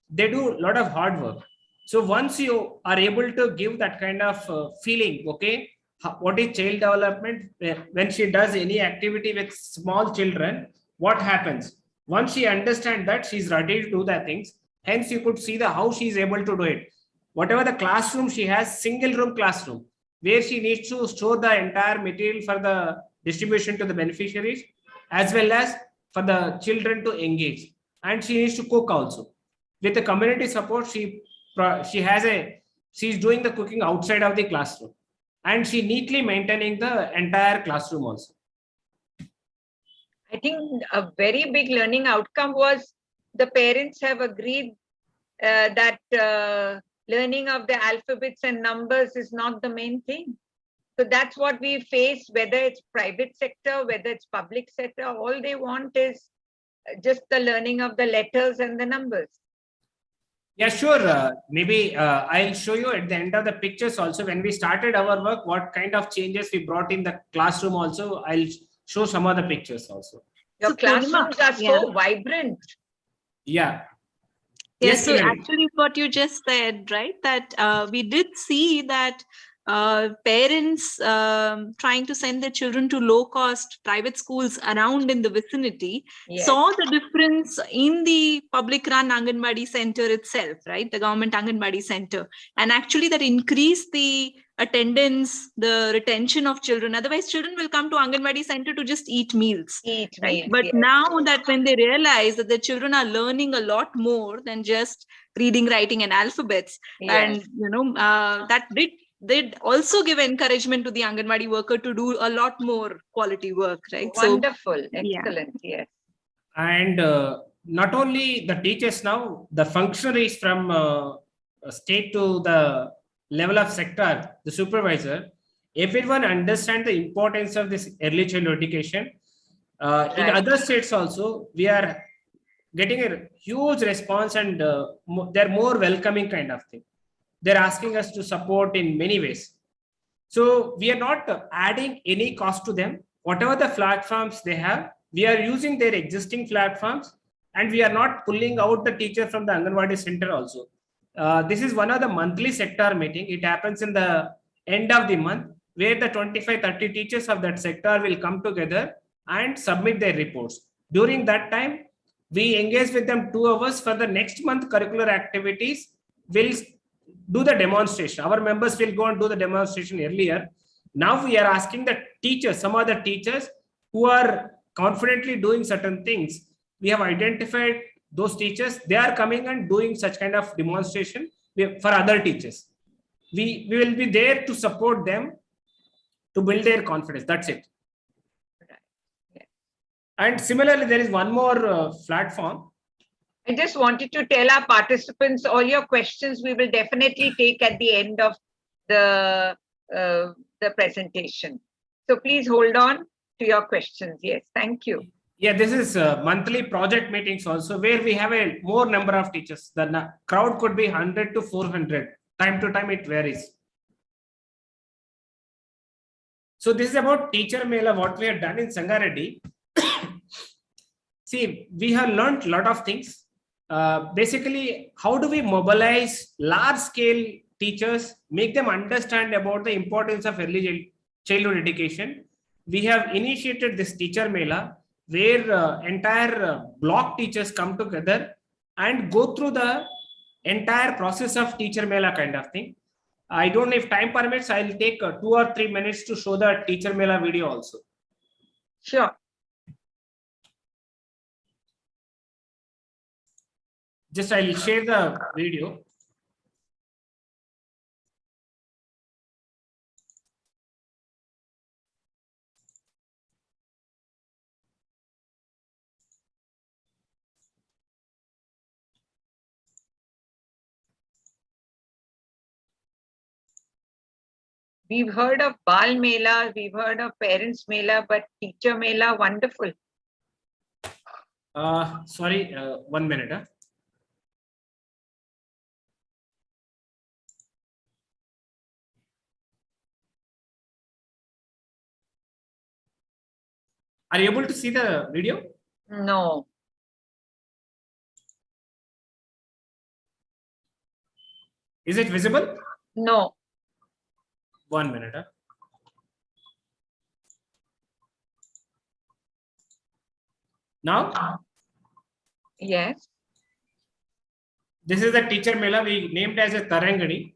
they do a lot of hard work. So once you are able to give that kind of feeling, okay, what is child development? When she does any activity with small children, what happens? Once she understands that, she's ready to do the things. Hence, you could see how she's able to do it. Whatever the classroom she has, single room classroom, where she needs to store the entire material for the distribution to the beneficiaries, as well as for the children to engage. And she needs to cook also. With the community support, she's doing the cooking outside of the classroom, and she neatly maintaining the entire classroom also. I think a very big learning outcome was the parents have agreed that learning of the alphabets and numbers is not the main thing. So that's what we face, whether it's private sector, whether it's public sector, all they want is just the learning of the letters and the numbers. Yeah, sure. Maybe I'll show you at the end of the pictures also. When we started our work, what kind of changes we brought in the classroom also. I'll show some of the pictures also. Your So, classrooms are yeah. so vibrant. Yeah. Yes, so Kinnari. actually what you just said, right, that we did see that parents trying to send their children to low-cost private schools around in the vicinity Yes. saw the difference in the public-run Anganwadi center itself, right, the government Anganwadi center, and actually that increased the attendance, the retention of children. Otherwise, children will come to Anganwadi center to just eat meals. Right? Meals, But yes. now that when they realize that the children are learning a lot more than just reading, writing, and alphabets, Yes. and that did also give encouragement to the Anganwadi worker to do a lot more quality work, right? Wonderful, So, yeah. excellent, yes. And not only the teachers now, the functionaries from state to the level of sector, the supervisor, everyone understand the importance of this early childhood education. In Right. other states also, we are getting a huge response, and they're more welcoming kind of thing. They're asking us to support in many ways. So we are not adding any cost to them. Whatever the platforms they have, we are using their existing platforms, and we are not pulling out the teacher from the Anganwadi center also. This is one of the monthly sector meeting. It happens in the end of the month, where the 25-30 teachers of that sector will come together and submit their reports. During that time, we engage with them 2 hours for the next month curricular activities. We'll do the demonstration. Our members will go and do the demonstration earlier. Now we are asking the teachers, some other teachers who are confidently doing certain things. We have identified those teachers. They are coming and doing such kind of demonstration for other teachers. We will be there to support them to build their confidence. That's it. And similarly, there is one more platform. I just wanted to tell our participants, all your questions we will definitely take at the end of the presentation. So please hold on to your questions. Yes, thank you. Yeah, this is monthly project meetings also, where we have a more number of teachers. The crowd could be 100 to 400. Time to time it varies. So this is about teacher mela, what we have done in Sangareddy. See, we have learned a lot of things. Basically, how do we mobilize large scale teachers, make them understand about the importance of early childhood education? We have initiated this teacher mela, where entire block teachers come together and go through the entire process of teacher mela kind of thing. I don't know if time permits, I'll take 2 or 3 minutes to show the teacher mela video also. Sure. Just I'll share the video. We've heard of Bal Mela, we've heard of Parents Mela, but Teacher Mela, wonderful. Sorry, 1 minute. Are you able to see the video? No. Is it visible? No. 1 minute. Now? Yes. This is the teacher mela we named as a Tarangani.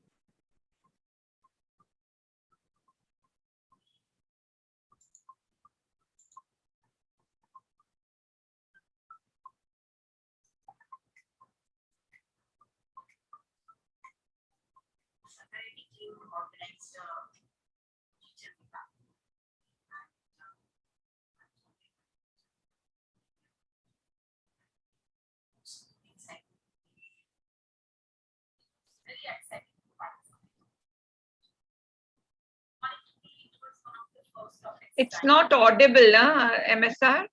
It's not audible, MSR?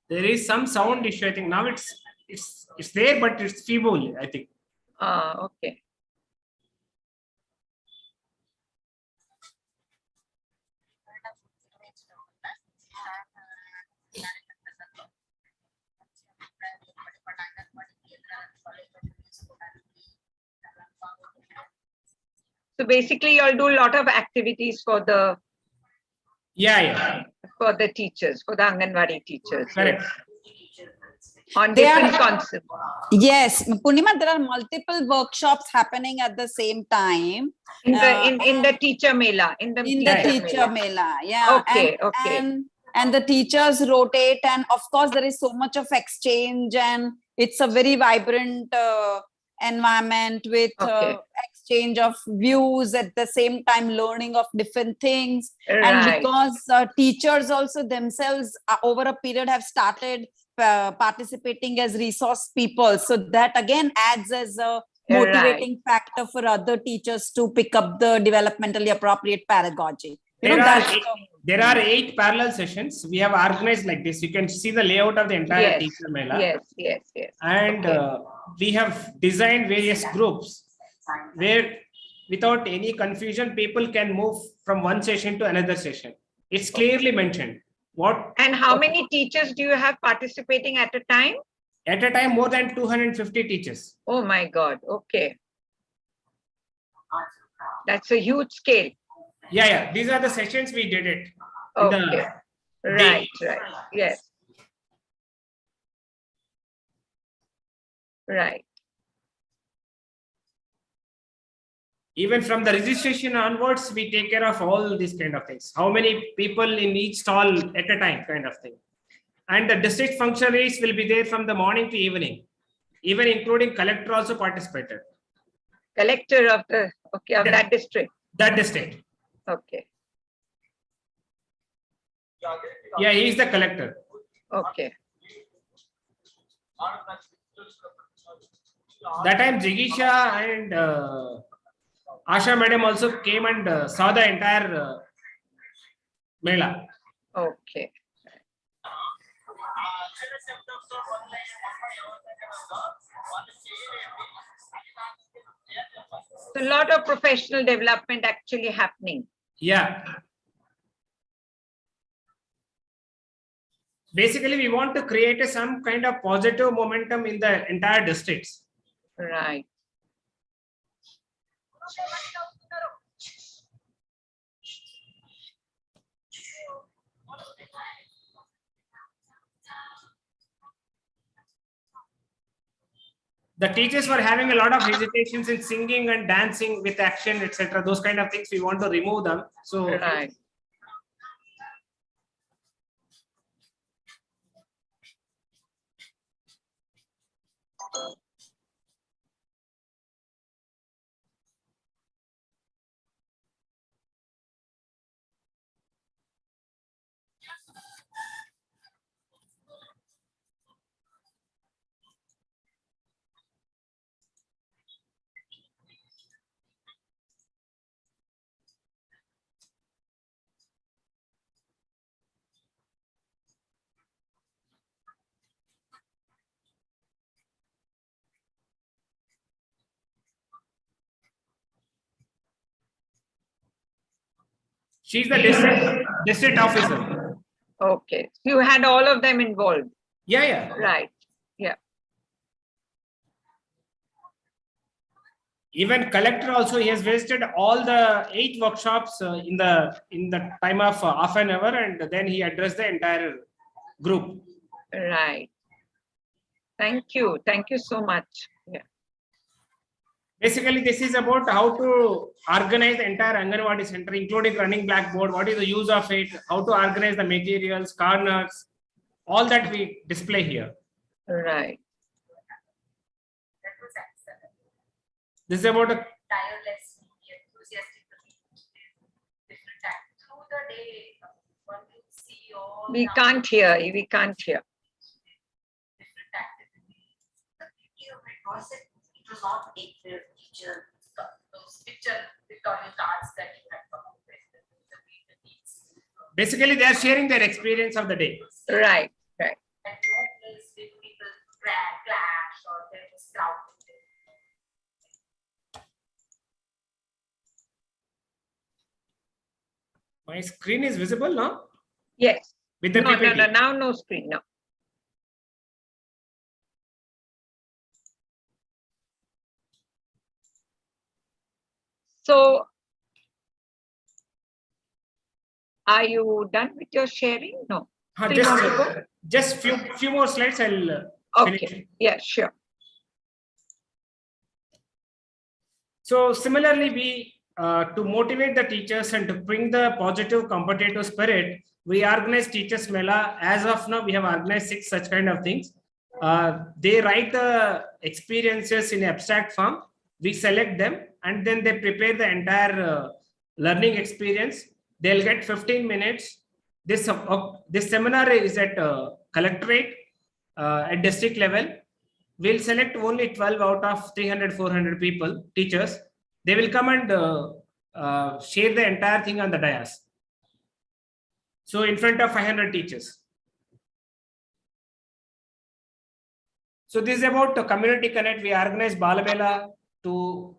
There is some sound issue. I think now it's there, but it's feeble, I think. Okay. So basically, you'll do a lot of activities for the for the teachers, for the Anganwadi teachers. Correct. Yes. On different concepts. Yes, Purnima, there are multiple workshops happening at the same time. In the teacher mela. In the teacher mela. Yeah. Okay. And the teachers rotate, and of course there is so much of exchange, and it's a very vibrant environment with exchange of views, at the same time learning of different things. Right. And because teachers also themselves over a period have started participating as resource people, so that again adds as a motivating factor for other teachers to pick up the developmentally appropriate pedagogy. There are 8 parallel sessions we have organized like this. You can see the layout of the entire teacher mela. Yes. And we have designed various groups where without any confusion, people can move from one session to another session. It's clearly mentioned. And how many teachers do you have participating at a time? At a time, more than 250 teachers. Oh my God. Okay. That's a huge scale. Yeah. These are the sessions we did it. Okay. Right. Yes. Right. Even from the registration onwards, we take care of all these kind of things. How many people in each stall at a time kind of thing. And the district functionaries will be there from the morning to evening. Even including collector also participated. Collector of that district. That district. Okay. Yeah, he is the collector. Okay. That time Jigisha and Asha madam also came and saw the entire mela. Okay. So a lot of professional development actually happening. Yeah. Basically, we want to create some kind of positive momentum in the entire districts. Right. The teachers were having a lot of hesitations in singing and dancing with action, etc. Those kind of things, we want to remove them. So right. She's the district officer. Okay. So you had all of them involved. Yeah, yeah. Right. Yeah. Even collector also, he has visited all the 8 workshops in the time of half an hour, and then he addressed the entire group. Right. Thank you. Thank you so much. Yeah. Basically, this is about how to organize the entire Anganwadi center, including running blackboard. What is the use of it? How to organize the materials, corners, all that we display here. Right. This is about a tireless, enthusiastic, different time. Through the day, one will see all. We can't hear. We can't hear. Different activities. The beauty of it was that it was not a teacher, those pictorial cards that you had come up with. basically they are sharing their experience of the day. Right. Right. And no place where people clash or there was crowd. My screen is visible now Yes. with the No, no, PPT. no. Now no screen. No. So, are you done with your sharing? No. Still want to go? Just few more slides. I'll finish. Okay. Yeah, sure. So similarly, we to motivate the teachers and to bring the positive competitive spirit, we organize teachers mela. As of now, we have organized 6 such kind of things. They write the experiences in abstract form. We select them and then they prepare the entire learning experience. They'll get 15 minutes. This seminar is at collectorate at district level. We'll select only 12 out of 300-400 people, teachers. They will come and share the entire thing on the dais. So in front of 500 teachers. So this is about the community connect. We organize Balabela to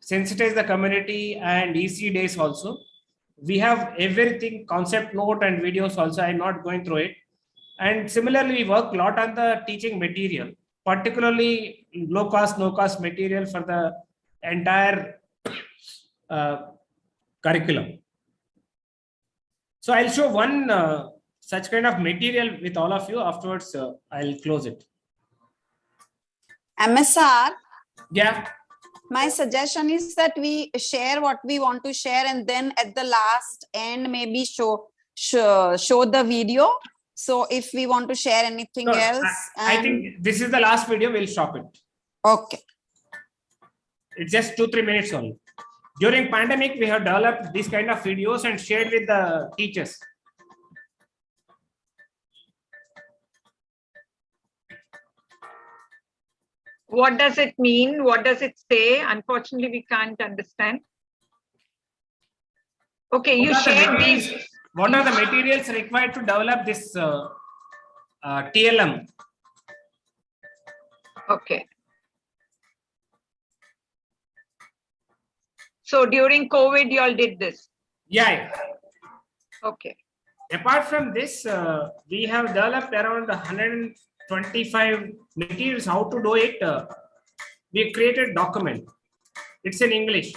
sensitize the community and EC days also. We have everything, concept note and videos also. I'm not going through it. And similarly, we work a lot on the teaching material, particularly low cost, no cost material for the entire curriculum. So I'll show one such kind of material with all of you. Afterwards, I'll close it. MSR, Yeah. my suggestion is that we share what we want to share and then at the last end maybe show the video. So if we want to share anything No, else. I think this is the last video. We'll stop it. Okay. It's just 2-3 minutes only. During pandemic, we have developed these kind of videos and shared with the teachers. What does it mean? What does it say? Unfortunately, we can't understand. Okay, you shared these. What are the materials required to develop this TLM? Okay. So during COVID, you all did this. Yeah. Okay. Apart from this, we have developed around 125 materials how to do it. We created document. It's in English.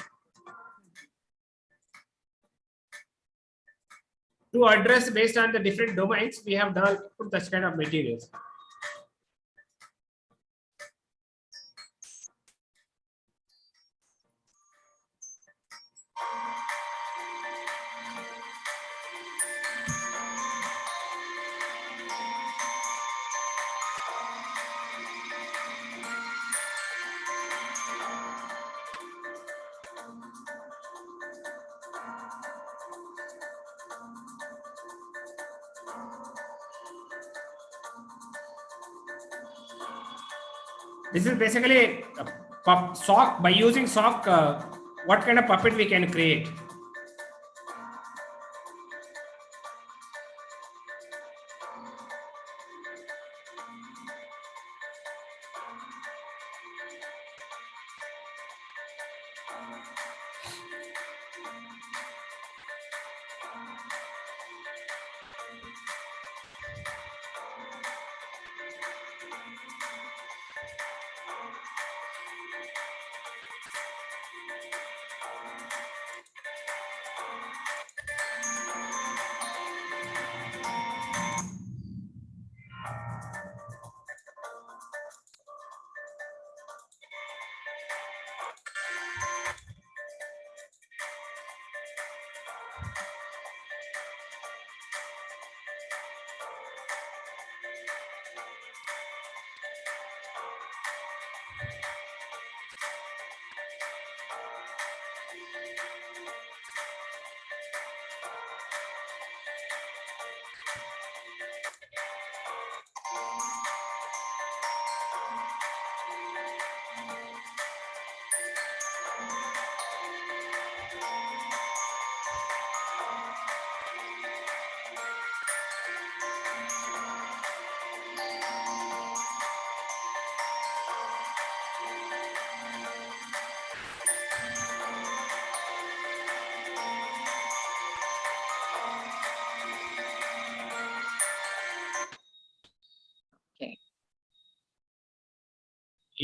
To address based on the different domains, we have developed such kind of materials. This is basically a sock. By using sock, what kind of puppet we can create.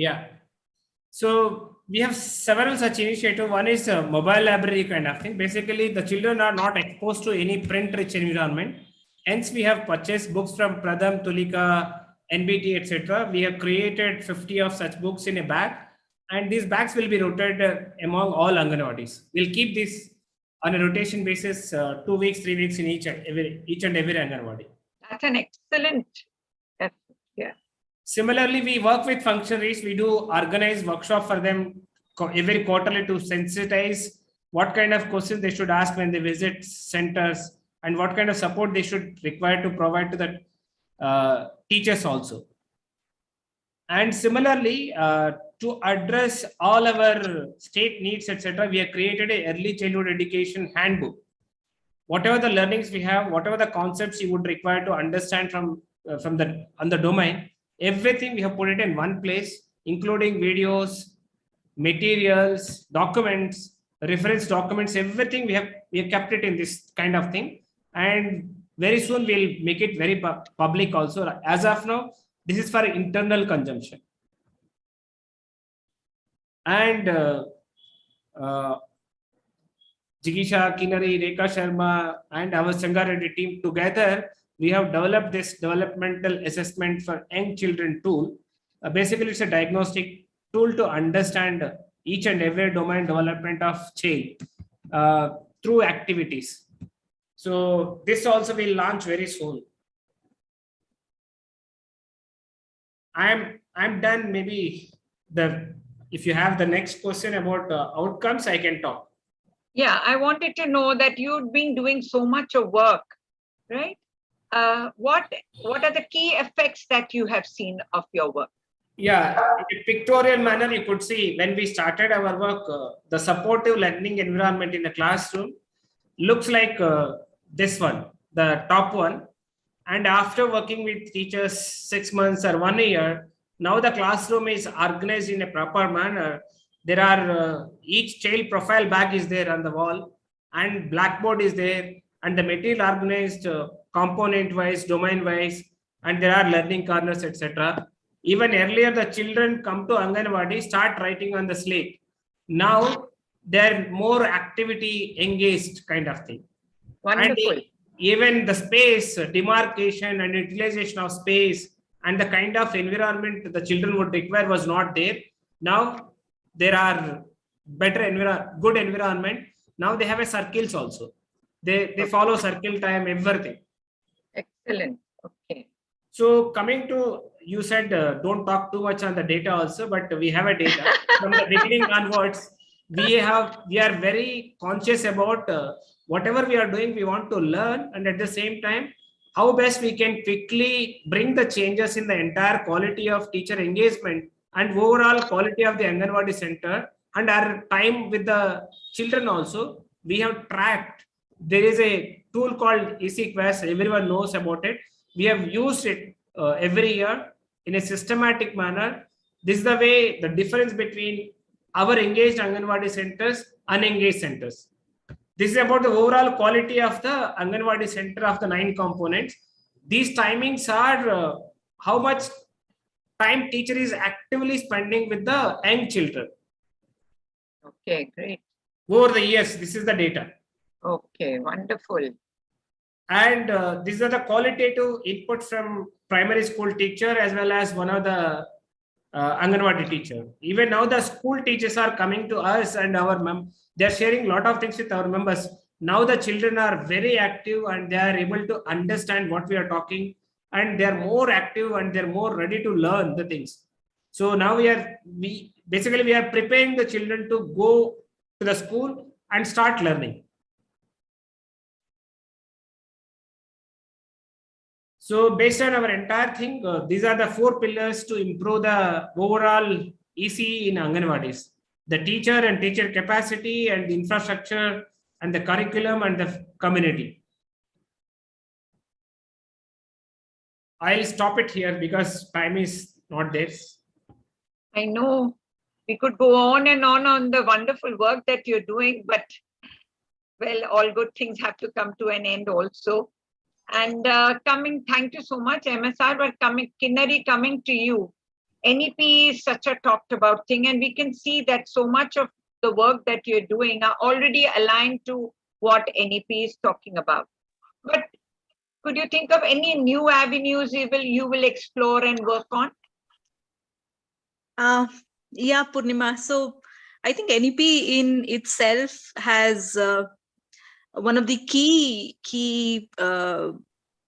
Yeah. So we have several such initiatives. One is a mobile library kind of thing. Basically, the children are not exposed to any print-rich environment. Hence, we have purchased books from Pradham, Tulika, NBT, etc. We have created 50 of such books in a bag, and these bags will be rotated among all Anganwadis. We'll keep this on a rotation basis, 2 weeks, 3 weeks in each and every Anganwadi. That's an excellent effort. Yeah. Similarly, we work with functionaries. We do organize workshop for them every quarterly to sensitize what kind of questions they should ask when they visit centers and what kind of support they should require to provide to the teachers also. And similarly, to address all our state needs, etc., we have created an early childhood education handbook. Whatever the learnings we have, whatever the concepts you would require to understand from the domain, everything we have put it in one place, including videos, materials, documents, reference documents, everything we have kept it in this kind of thing. And very soon we'll make it very public also. As of now, this is for internal consumption. And Jigisha, Kinnari, Rekha Sharma, and our Sangareddy team together, we have developed this developmental assessment for young children tool. Basically, it's a diagnostic tool to understand each and every domain development of child through activities. So this also will launch very soon. I'm done. Maybe if you have the next question about outcomes, I can talk. Yeah, I wanted to know that you've been doing so much of work, right? What are the key effects that you have seen of your work? Yeah, in a pictorial manner, you could see when we started our work, the supportive learning environment in the classroom looks like this one, the top one. And after working with teachers 6 months or 1 year, now the classroom is organized in a proper manner. There are each child profile bag is there on the wall, and blackboard is there, and the material organized component wise, domain wise, and there are learning corners, etc. Even earlier, the children come to Anganwadi, start writing on the slate. Now they're more activity engaged kind of thing. Wonderful. And even the space demarcation and utilization of space and the kind of environment the children would require was not there. Now there are better good environment. Now they have a circles also. They follow circle time, everything. Excellent. Okay. So coming to, you said don't talk too much on the data also, but we have a data from the beginning onwards. We are very conscious about whatever we are doing. We want to learn, and at the same time, how best we can quickly bring the changes in the entire quality of teacher engagement and overall quality of the Anganwadi center and our time with the children also. We have tracked. There is a tool called ECCE. Everyone knows about it. We have used it every year in a systematic manner. This is the way the difference between our engaged Anganwadi centers, unengaged centers. This is about the overall quality of the Anganwadi center of the 9 components. These timings are how much time teacher is actively spending with the young children. Okay, great. Over the years, this is the data. Okay, wonderful. And these are the qualitative input from primary school teacher as well as one of the Anganwadi teacher. Even now the school teachers are coming to us and they're sharing a lot of things with our members. Now the children are very active and they are able to understand what we are talking, and they're more active and they're more ready to learn the things. So now we are preparing the children to go to the school and start learning. So based on our entire thing, these are the 4 pillars to improve the overall ECE in Anganwadis: the teacher and teacher capacity and the infrastructure and the curriculum and the community. I'll stop it here because time is not there. I know we could go on the wonderful work that you're doing, but well, all good things have to come to an end also. And thank you so much, MSR, but Kinnari, coming to you. NEP is such a talked about thing, and we can see that so much of the work that you're doing are already aligned to what NEP is talking about. But could you think of any new avenues you will explore and work on? Yeah, Purnima. So I think NEP in itself has one of the key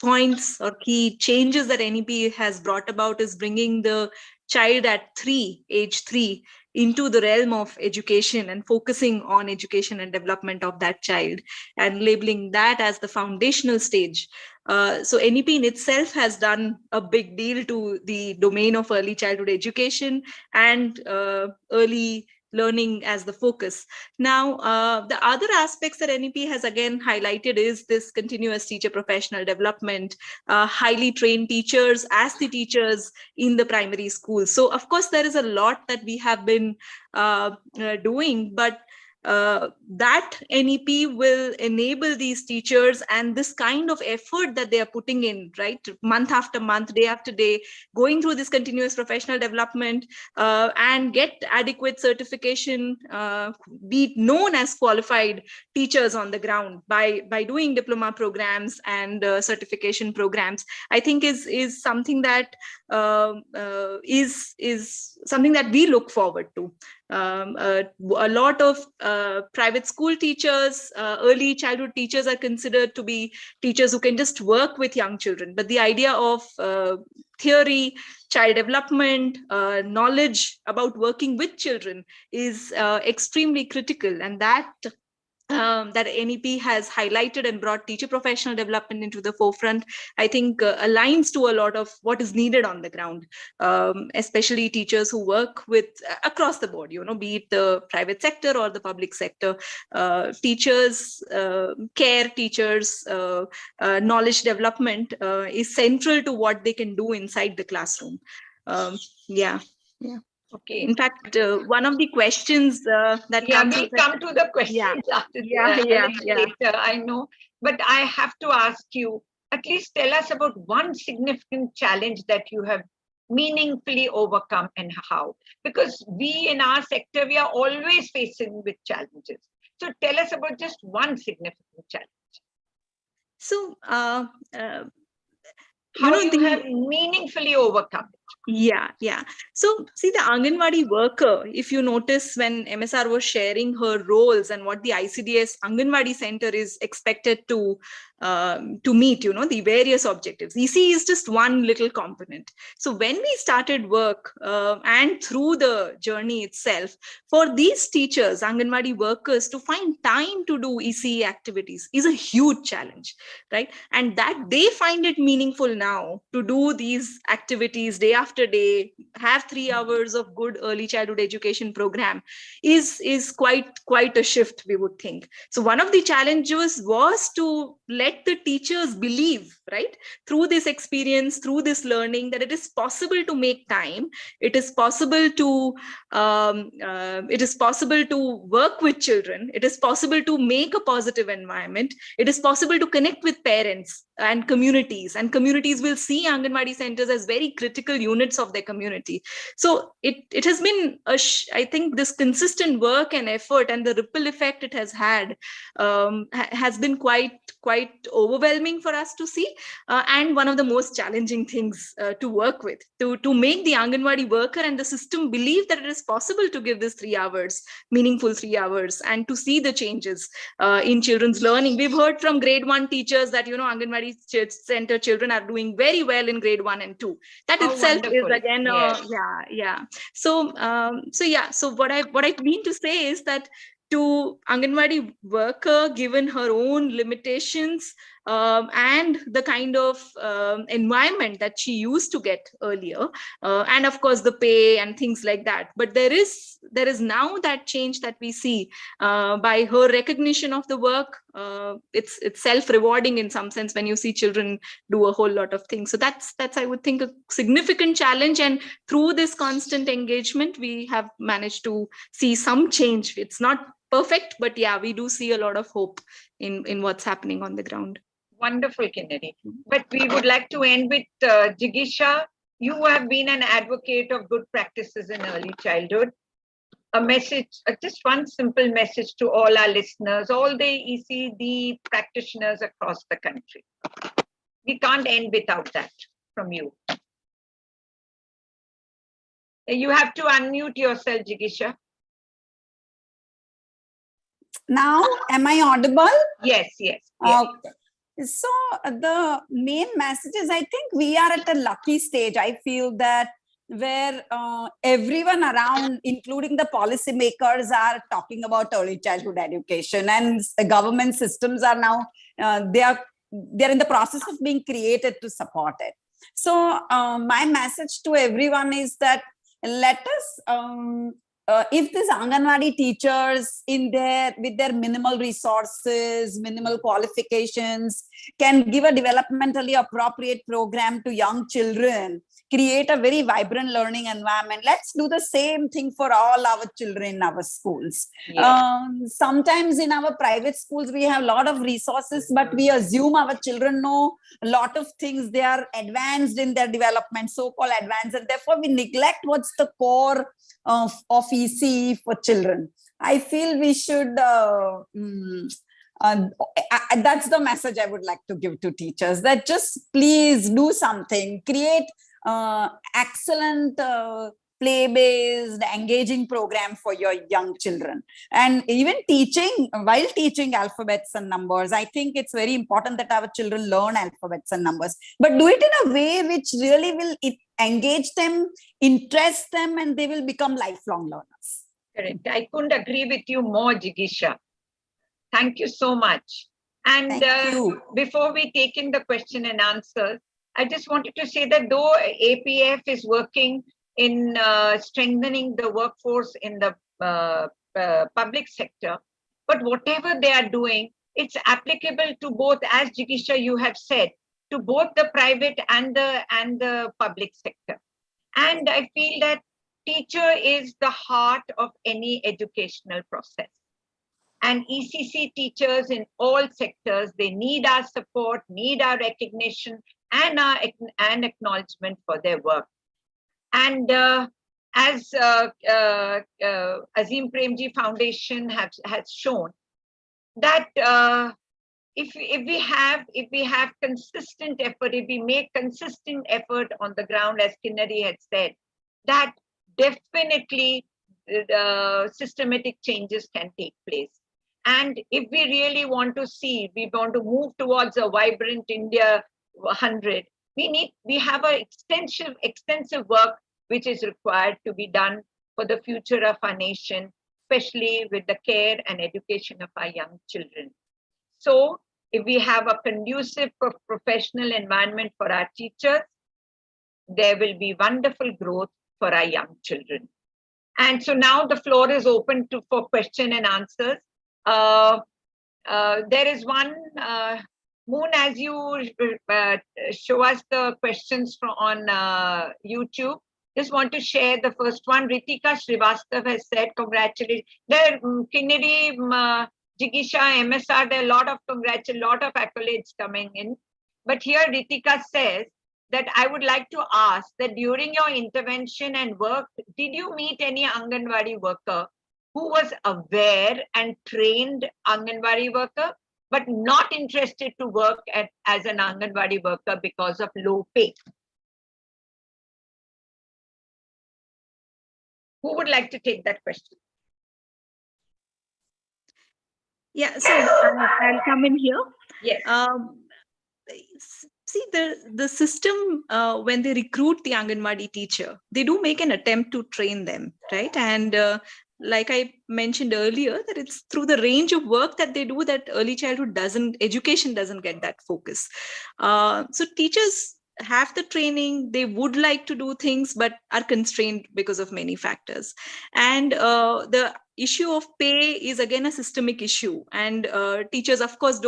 points or key changes that NEP has brought about is bringing the child at age 3, into the realm of education and focusing on education and development of that child and labeling that as the foundational stage. So NEP in itself has done a big deal to the domain of early childhood education and early learning as the focus. Now, the other aspects that NEP has again highlighted is this continuous teacher professional development, highly trained teachers as the teachers in the primary school. So of course, there is a lot that we have been doing, but that NEP will enable these teachers and this kind of effort that they are putting in, right, month after month, day after day, going through this continuous professional development and get adequate certification, be known as qualified teachers on the ground by doing diploma programs and certification programs, I think is something that is something that we look forward to. A lot of private school teachers, early childhood teachers are considered to be teachers who can just work with young children. But the idea of theory, child development, knowledge about working with children is extremely critical. And that NEP has highlighted and brought teacher professional development into the forefront, I think aligns to a lot of what is needed on the ground, especially teachers who work with across the board, be it the private sector or the public sector. Teachers, care teachers, knowledge development is central to what they can do inside the classroom. Yeah. Okay. In fact, one of the questions that we'll come to the questions later, I know. But I have to ask you, at least tell us about one significant challenge that you have meaningfully overcome and how. Because we in our sector, we are always facing with challenges. So tell us about just one significant challenge. So, how you have meaningfully overcome it. Yeah. So see, the Anganwadi worker, if you notice when MSR was sharing her roles and what the ICDS Anganwadi Center is expected to meet, the various objectives. ECE is just one little component. So when we started work and through the journey itself, for these teachers, Anganwadi workers, to find time to do ECE activities is a huge challenge, right? And that they find it meaningful now to do these activities day after day, have 3 hours of good early childhood education program is quite a shift, we would think. So one of the challenges was to let the teachers believe, right, through this experience, through this learning, that it is possible to make time, it is possible to work with children, it is possible to make a positive environment, it is possible to connect with parents and communities will see Anganwadi centers as very critical units of their community. So it has been I think this consistent work and effort and the ripple effect it has had has been quite overwhelming for us to see, and one of the most challenging things to work with, to make the Anganwadi worker and the system believe that it is possible to give this 3 hours, meaningful 3 hours, and to see the changes in children's learning. We've heard from grade 1 teachers that Anganwadi center children are doing very well in grade 1 and 2. That itself is again So what I mean to say is that to Anganwadi worker, given her own limitations and the kind of environment that she used to get earlier, and of course the pay and things like that. But there is now that change that we see by her recognition of the work. It's self-rewarding in some sense when you see children do a whole lot of things. So that's I would think a significant challenge. And through this constant engagement, we have managed to see some change. It's not perfect, but yeah, we do see a lot of hope in what's happening on the ground. Wonderful, Kinnari. But we would like to end with Jigisha. you have been an advocate of good practices in early childhood. A message, just one simple message to all our listeners, all the ECD practitioners across the country. We can't end without that from you. You have to unmute yourself, Jigisha. Now, am I audible? Yes, yes. Okay. So the main message is, I think we are at a lucky stage. I feel that where everyone around, including the policymakers, are talking about early childhood education, and government systems are now, they're in the process of being created to support it. So my message to everyone is that let us, if these Anganwadi teachers with their minimal resources, minimal qualifications, can give a developmentally appropriate program to young children, create a very vibrant learning environment. Let's do the same thing for all our children in our schools. Yeah. Sometimes in our private schools, we have a lot of resources, but we assume our children know a lot of things. They are advanced in their development, so-called advanced, and therefore we neglect what's the core of ECE for children. I feel we should, that's the message I would like to give to teachers, that just please do something, create excellent play-based, engaging program for your young children. And even while teaching alphabets and numbers, I think it's very important that our children learn alphabets and numbers, but do it in a way which really will engage them, interest them, and they will become lifelong learners. Correct. I couldn't agree with you more, Jigisha. Thank you so much. And before we take in the question and answers, I just wanted to say that though APF is working in strengthening the workforce in the public sector, but whatever they are doing, it's applicable to both, as Jigisha, you have said, to both the private and the public sector. And I feel that teacher is the heart of any educational process. And ECC teachers in all sectors, they need our support, need our recognition, and acknowledgement for their work. And as Azim Premji Foundation has shown, that if we have consistent effort, if we make consistent effort on the ground, as Kinnari had said, that definitely systematic changes can take place. And if we really want to move towards a vibrant India 100, we have an extensive work which is required to be done for the future of our nation, especially with the care and education of our young children. So if we have a conducive professional environment for our teachers, there will be wonderful growth for our young children. And so now the floor is open for question and answers. There is one, Moon, as you show us the questions on YouTube, just want to share the first one. Ritika Srivastav has said, congratulations. There, Kinnari, Jigisha, MSR, there are a lot of accolades coming in. But here Ritika says that I would like to ask that during your intervention and work, did you meet any Anganwadi worker who was aware and trained Anganwadi worker, but not interested to work as an Anganwadi worker because of low pay? Who would like to take that question? Yeah, so I'll come in here. Yes. See, the system, when they recruit the Anganwadi teacher, they do make an attempt to train them, right? And like I mentioned earlier, that it's through the range of work that they do that early childhood education doesn't get that focus. So teachers have the training, they would like to do things, but are constrained because of many factors. And the issue of pay is again a systemic issue. And teachers, of course,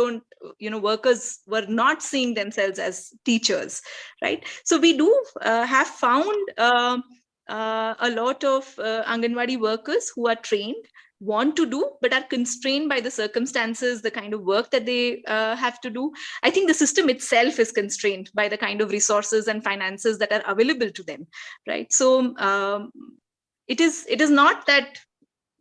workers were not seeing themselves as teachers, right? So we do have found a lot of Anganwadi workers who are trained. want to do, but are constrained by the circumstances, the kind of work that they have to do. I think the system itself is constrained by the kind of resources and finances that are available to them, right? So it is not that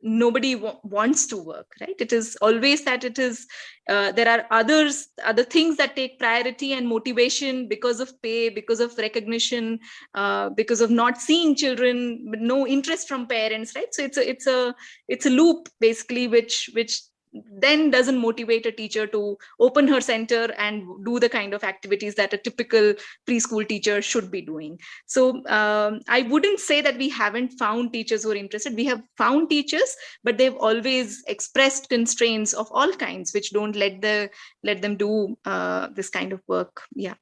nobody wants to work, right? It is always that it is there are other things that take priority and motivation because of pay, because of recognition, because of not seeing children, but no interest from parents, right? So it's a loop basically, which then doesn't motivate a teacher to open her center and do the kind of activities that a typical preschool teacher should be doing. So I wouldn't say that we haven't found teachers who are interested. We have found teachers, but they've always expressed constraints of all kinds, which don't let them do this kind of work. Yeah.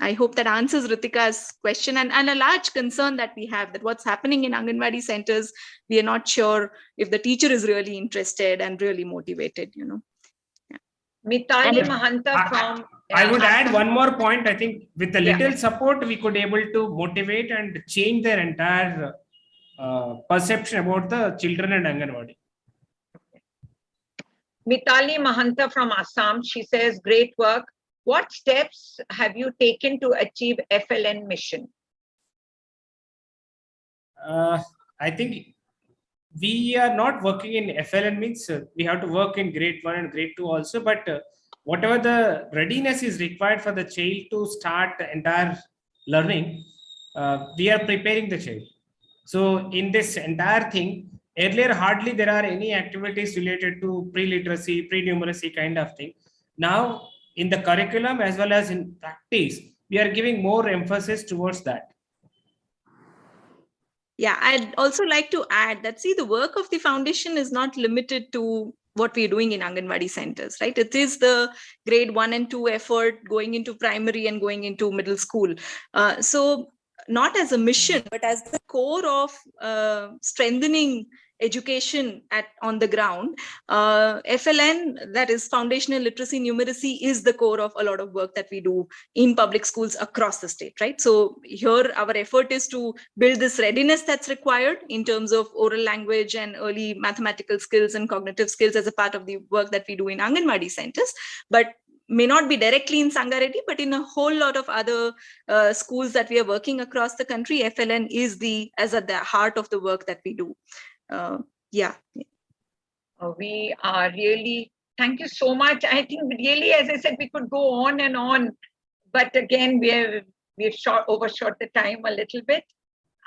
I hope that answers Ritika's question, and a large concern that we have, that what's happening in Anganwadi centers, we are not sure if the teacher is really interested and really motivated, you know. Yeah. Mitali Mahanta from... I would add one more point. I think with a little Yeah. support, we could able to motivate and change their entire perception about the children and Anganwadi. Mitali Mahanta from Assam, she says, great work. What steps have you taken to achieve FLN mission? I think we are not working in FLN, means we have to work in grade 1 and grade 2 also, but whatever the readiness is required for the child to start the entire learning, we are preparing the child. So in this entire thing, earlier hardly there are any activities related to pre-literacy, pre-numeracy kind of thing. Now in the curriculum as well as in practice, we are giving more emphasis towards that. Yeah, I'd also like to add that, see, the work of the foundation is not limited to what we're doing in Anganwadi centers, right? It is the grade 1 and 2 effort going into primary and going into middle school. So not as a mission, but as the core of strengthening education on the ground. FLN, that is foundational literacy numeracy, is the core of a lot of work that we do in public schools across the state, right? So here our effort is to build this readiness that's required in terms of oral language and early mathematical skills and cognitive skills as a part of the work that we do in Anganwadi centers, but may not be directly in Sangareddy, but in a whole lot of other schools that we are working across the country. FLN is at the heart of the work that we do. Yeah. We are really, thank you so much. I think really, as I said, we could go on and on, but again, we've overshot the time a little bit.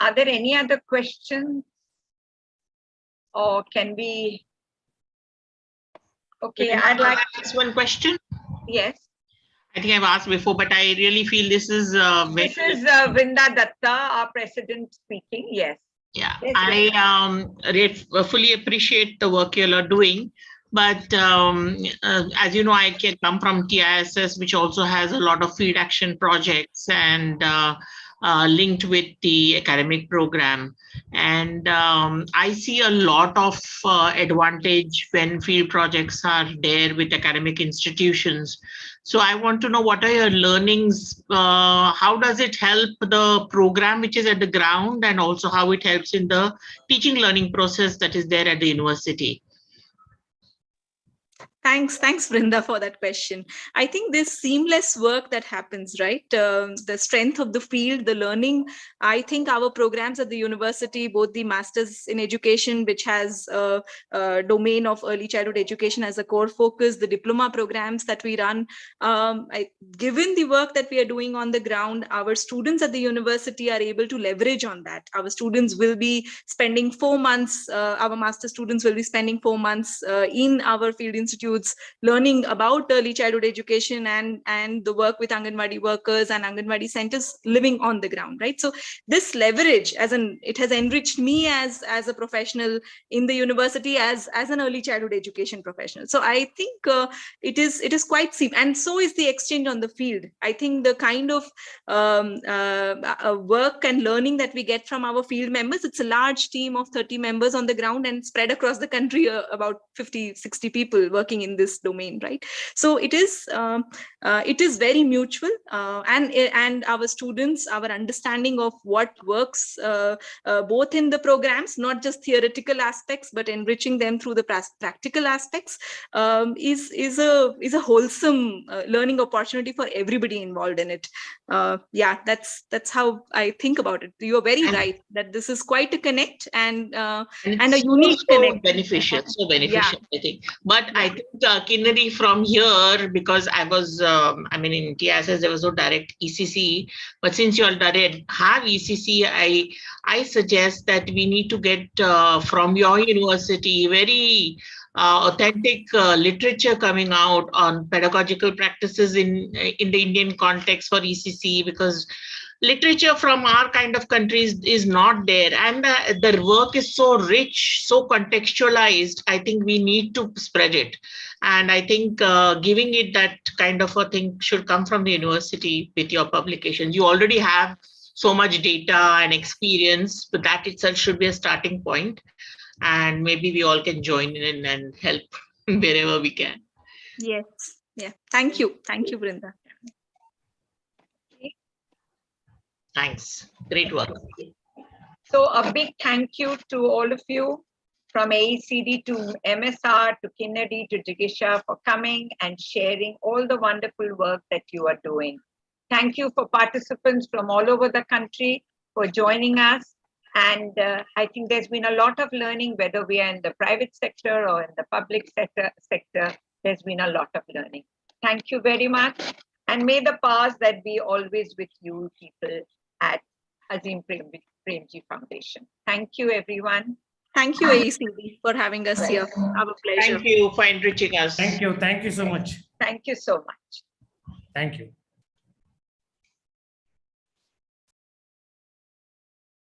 Are there any other questions? Or can we? Okay, I'd like to ask one question. Yes. I think I've asked before, but I really feel this is this is Vrinda Datta, our president, speaking. Yes. Yeah, yes, I fully appreciate the work you are doing, but as you know, I can come from TISS, which also has a lot of field action projects and linked with the academic program. And I see a lot of advantage when field projects are there with academic institutions. So I want to know, what are your learnings? How does it help the program which is at the ground, and also how it helps in the teaching learning process that is there at the university? Thanks, Vrinda, for that question. I think this seamless work that happens, right? The strength of the field, the learning. I think our programs at the university, both the Masters in Education, which has a domain of early childhood education as a core focus, the diploma programs that we run, given the work that we are doing on the ground, our students at the university are able to leverage on that. Our students will be spending 4 months, our master students will be spending 4 months in our field institutes, learning about early childhood education and the work with Anganwadi workers and Anganwadi centers living on the ground, right? So this leverage, it has enriched me as a professional in the university, as an early childhood education professional. So I think it is quite simple, and so is the exchange on the field. I think the kind of work and learning that we get from our field members, it's a large team of 30 members on the ground and spread across the country, about 50-60 people working working in this domain, right? So it is very mutual, and our students, our understanding of what works both in the programs, not just theoretical aspects, but enriching them through the practical aspects, is a wholesome learning opportunity for everybody involved in it. Yeah, that's how I think about it. You are very right that this is quite a connect and a unique connect. Beneficial, so beneficial, Yeah. I think. But I think Kinnari, from here, because I was, in TISS there was no direct ECC, but since you all direct have ECC, I suggest that we need to get from your university very authentic literature coming out on pedagogical practices in the Indian context for ECC, because literature from our kind of countries is not there, and the work is so rich, so contextualized. I think we need to spread it, and I think giving it that kind of a thing should come from the university with your publications. You already have so much data and experience, but that itself should be a starting point, and maybe we all can join in and help wherever we can. Yes. Yeah. Thank you, Brinda. Thanks. Great work. So a big thank you to all of you, from AECD to MSR to Kinnari to Jigisha, for coming and sharing all the wonderful work that you are doing. Thank you for participants from all over the country for joining us. And I think there's been a lot of learning, whether we are in the private sector or in the public sector, there's been a lot of learning. Thank you very much. And may the powers that be always with you people at Azim Premji Foundation. Thank you, everyone. Thank you, AECD, for having us here. Our pleasure. Thank you for enriching us. Thank you so much. Thank you so much. Thank you.